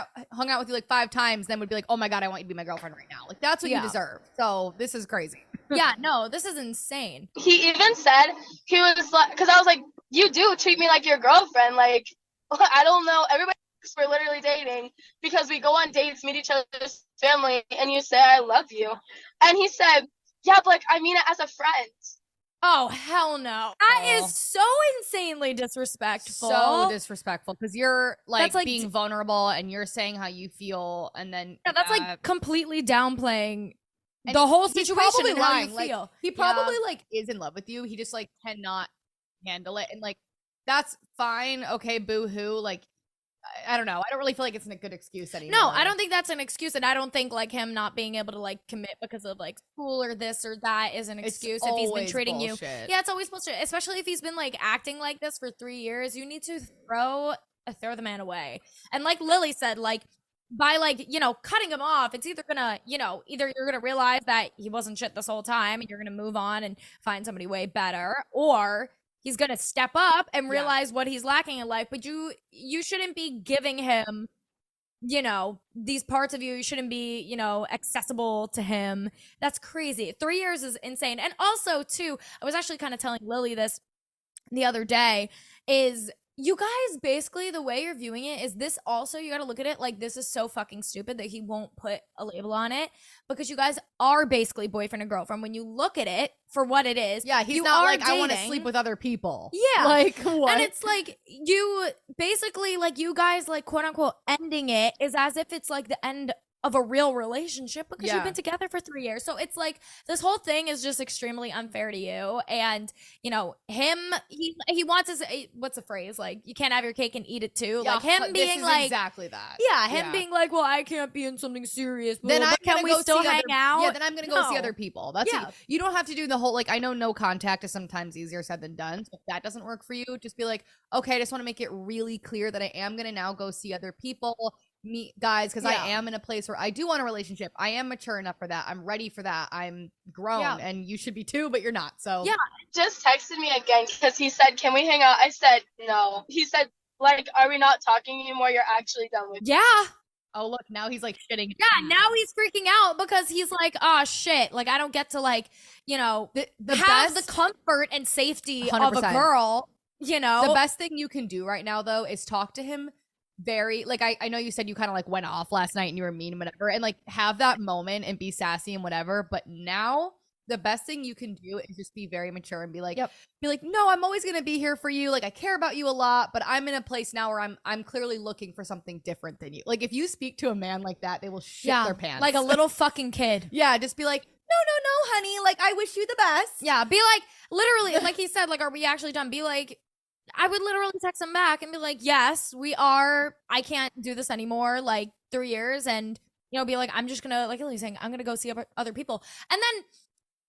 out with you like 5 times, then would be like, oh my God, I want you to be my girlfriend right now. Like, that's what you Yeah. deserve. So this is crazy. Yeah, no, this is insane. He even said, he was like, because I was like, you do treat me like your girlfriend. Like, I don't know. Everybody thinks we're literally dating because we go on dates, meet each other's family, and you say, I love you. And he said, yeah, but like, I mean it as a friend. Oh, hell no. That Oh. is so insanely disrespectful. So disrespectful because you're like, That's like being vulnerable and you're saying how you feel, and then Yeah, that's like completely downplaying and the whole he's situation probably and how you lying. Like, feel. he probably like is in love with you. He just like cannot handle it, and like that's fine. Okay, boo hoo. Like I don't know. I don't really feel like it's a good excuse anymore. No, I don't think that's an excuse, and I don't think like him not being able to like commit because of like school or this or that is an It's excuse if he's been always treating you. bullshit. Yeah, it's always bullshit, especially if he's been like acting like this for 3 years. You need to throw the man away. And like Lily said, like by like, you know, cutting him off, it's either gonna, you know, either you're gonna realize that he wasn't shit this whole time and you're gonna move on and find somebody way better, or he's gonna step up and Yeah. realize what he's lacking in life. But you shouldn't be giving him, you know, these parts of you. You shouldn't be, you know, accessible to him. That's crazy. 3 years is insane. And also too, I was actually kind of telling Lily this the other day, is you guys, basically the way you're viewing it is this also, you got to look at it like this is so fucking stupid that he won't put a label on it, because you guys are basically boyfriend and girlfriend when you look at it for what it is. Yeah, he's You not are like I want to dating. sleep with other people. Yeah. like what? And it's like you basically like you guys like quote unquote ending it is as if it's like the end of a real relationship because Yeah. you've been together for 3 years. So it's like this whole thing is just extremely unfair to you. And you know, him, he wants his, what's the phrase? Like, you can't have your cake and eat it too. Yeah, Like him this being is like, exactly that. yeah, him being like, well, I can't be in something serious. Then but I'm can gonna we go still see hang other, out? Yeah, then I'm gonna go see No. other people. That's Yeah. it. You don't have to do the whole like I know no contact is sometimes easier said than done. So if that doesn't work for you, just be like, okay, I just want to make it really clear that I am gonna now go see other people, meet guys, because Yeah. I am in a place where I do want a relationship. I am mature enough for that. I'm ready for that. I'm grown, Yeah. and you should be too, but you're not. So Yeah. Just texted me again because he said, can we hang out? I said, no. He said, like, are we not talking anymore? You're actually done with me. Yeah. Oh look, now he's like shitting. Yeah, now he's freaking out because he's like, oh shit, like I don't get to like, you know, The have best- the comfort and safety of a 100%. girl, you know. The best thing you can do right now, though, is talk to him very, like, I know you said you kind of, like, went off last night and you were mean and whatever, and, like, have that moment and be sassy and whatever, but now, the best thing you can do is just be very mature and be like, no, I'm always gonna be here for you, like, I care about you a lot, but I'm in a place now where I'm clearly looking for something different than you. Like, if you speak to a man like that, they will shit their pants. like a little fucking kid. Yeah, just be like, no, honey, like, I wish you the best. Yeah, be like, literally, like he said, like, are we actually done? Be like, I would literally text him back and be like, yes, we are. I can't do this anymore. Like 3 years, and you know, be like, I'm just gonna, like Lily's saying, I'm gonna go see other people. And then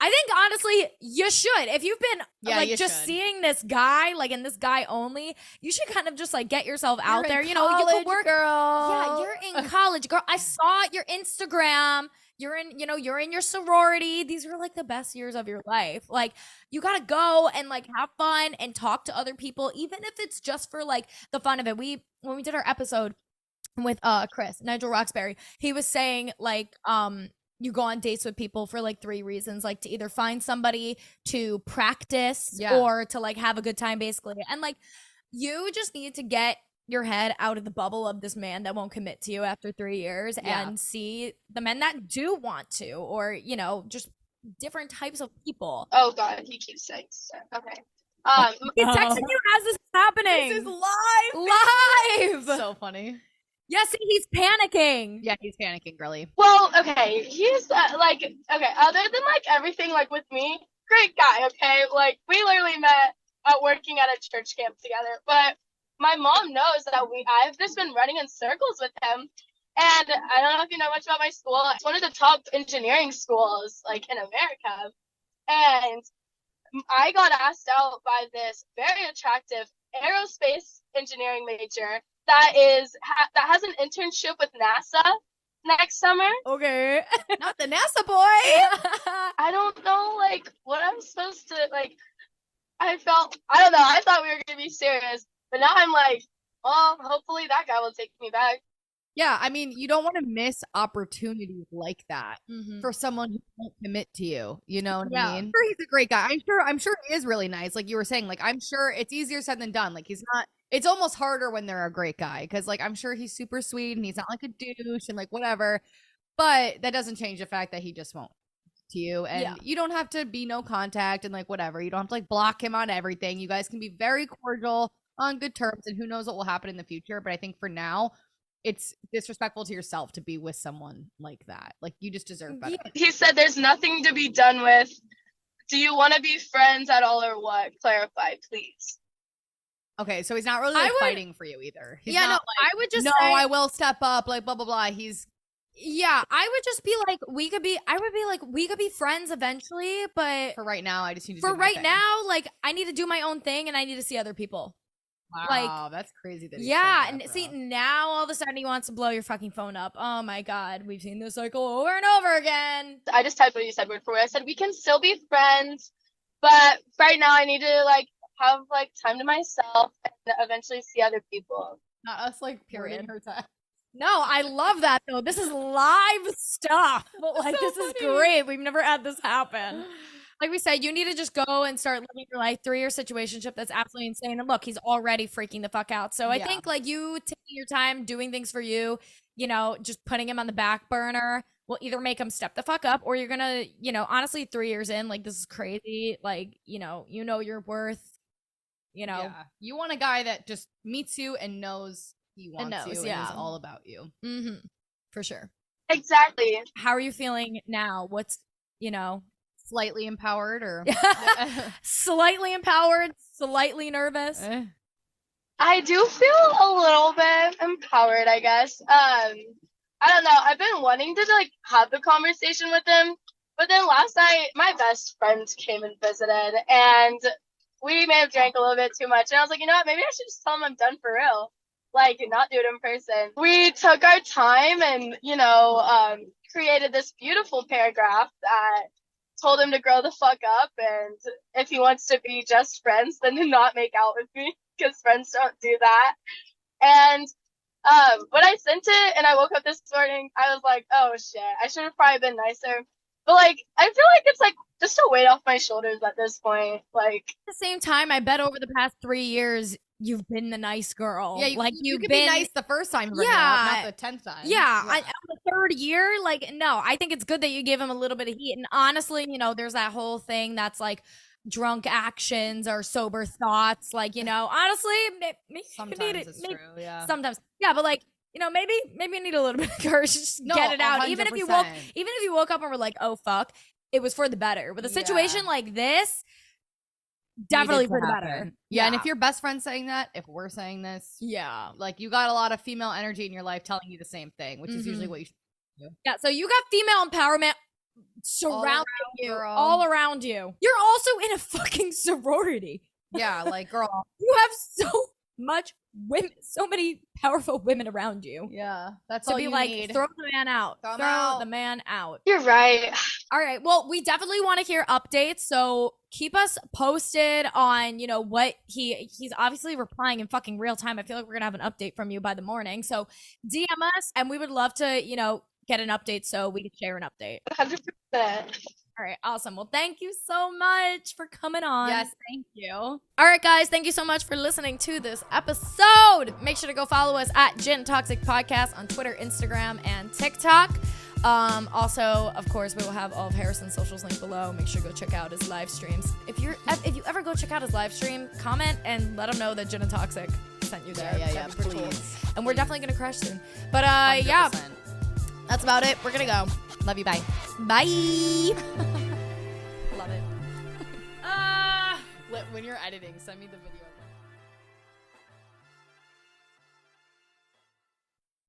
I think honestly, you should. If you've been like you just should. seeing this guy, like in this guy only, you should kind of just like get yourself out You're there. in You know, you college, could work. girl. Yeah, you're in college, girl. I saw your Instagram. You're in, you know, you're in your sorority. These are like the best years of your life. Like, you gotta go and like have fun and talk to other people, even if it's just for like the fun of it. When we did our episode with Nigel Roxbury, he was saying like you go on dates with people for like 3 reasons, like to either find somebody to practice or to like have a good time, basically. And like, you just need to get your head out of the bubble of this man that won't commit to you after 3 years and see the men that do want to, or, you know, just different types of people. Oh, God. He keeps saying so. Okay. He's texting you as this is happening. This is live. live. So funny. Yes, he's panicking. Yeah, he's panicking, girly. Well, okay. He's like, okay, other than like everything, like with me, great guy, okay? Like, we literally met working at a church camp together. But my mom knows that I've just been running in circles with him. And I don't know if you know much about my school. It's one of the top engineering schools, like, in America. And I got asked out by this very attractive aerospace engineering major that has an internship with NASA next summer. Okay. Not the NASA boy. I don't know, like, what I'm supposed to, like, I don't know, I thought we were going to be serious, but now I'm like, well, hopefully that guy will take me back. Yeah, I mean, you don't want to miss opportunities like that for someone who won't commit to you. You know what I mean? I'm sure he's a great guy. I'm sure he is really nice. Like you were saying, like I'm sure it's easier said than done. Like he's not. It's almost harder when they're a great guy because, like, I'm sure he's super sweet and he's not like a douche and like whatever. But that doesn't change the fact that he just won't to you, and you don't have to be no contact and like whatever. You don't have to like block him on everything. You guys can be very cordial on good terms, and who knows what will happen in the future. But I think for now, it's disrespectful to yourself to be with someone like that. Like you just deserve better. He said there's nothing to be done with. Do you want to be friends at all or what? Clarify, please. Okay, so he's not really like, fighting for you either. He's Yeah, not no, like, I would just no, say, I will step up, like blah blah blah. He's yeah, I would just be like, we could be friends eventually, but for right now, I just need to for do my right thing. now, like I need to do my own thing and I need to see other people. Wow, like, that's crazy. That he yeah, said and that, see bro. now all of a sudden he wants to blow your fucking phone up. Oh my god, we've seen this cycle over and over again. I just typed what you said word for word. I said we can still be friends, but right now I need to like have like time to myself and eventually see other people. Not us like period her time. No, I love that though. This is live stuff. But like So this is funny. great. We've never had this happen. Like we said, you need to just go and start living your life through your situationship. That's absolutely insane. And look, he's already freaking the fuck out. So I think like you taking your time, doing things for you, you know, just putting him on the back burner will either make him step the fuck up or you're gonna, you know, honestly 3 years in, like this is crazy. Like, you know your worth, you know. Yeah. You want a guy that just meets you and knows he wants you and is all about you. Mm-hmm. For sure. Exactly. How are you feeling now? What's, you know, Slightly empowered or slightly empowered, slightly nervous. I do feel a little bit empowered, I guess. I don't know. I've been wanting to like have the conversation with him, but then last night my best friend came and visited, and we may have drank a little bit too much. And I was like, you know what? Maybe I should just tell him I'm done for real, like not do it in person. We took our time and created this beautiful paragraph that told him to grow the fuck up, and if he wants to be just friends, then to not make out with me because friends don't do that. And when I sent it and I woke up this morning, I was like, oh shit, I should have probably been nicer. But like, I feel like it's like just a weight off my shoulders at this point. Like at the same time, I bet over the past 3 years you've been the nice girl. Yeah, you could be nice the first time, not the 10th time. Yeah, on the 3rd year, like no, I think it's good that you gave him a little bit of heat. And honestly, you know, there's that whole thing that's like drunk actions or sober thoughts. Like, you know, honestly, maybe sometimes it's true. Yeah, sometimes, yeah, but like, you know, maybe you need a little bit of courage. Just get it out. 100%. Even if you woke up and were like, oh fuck, it was for the better. With a situation like this, definitely for the better. Yeah, and if your best friend's saying that, if we're saying this, like you got a lot of female energy in your life telling you the same thing, which is usually what you should do. Yeah, so you got female empowerment surrounding you, all around you. You're also in a fucking sorority. Yeah, like girl, you have so many powerful women around you. Yeah, that's to all be you like, need. throw the man out. Throw the man out. You're right. All right. Well, we definitely want to hear updates. So keep us posted on, you know, what he's obviously replying in fucking real time. I feel like we're gonna have an update from you by the morning. So DM us, and we would love to, you know, get an update so we can share an update. 100%. All right, awesome. Well, thank you so much for coming on. Yes, thank you. All right, guys, thank you so much for listening to this episode. Make sure to go follow us at Gin Toxic Podcast on Twitter, Instagram, and TikTok. Also, of course, we will have all of Harrison's socials linked below. Make sure to go check out his live streams. If you ever go check out his live stream, comment and let him know that Gin and Toxic sent you there. Yeah, That'd be pretty cool. please. And we're definitely gonna crash soon. But 100%. yeah, that's about it. We're gonna go. Love you. Bye. Bye. Love it. When you're editing, send me the video.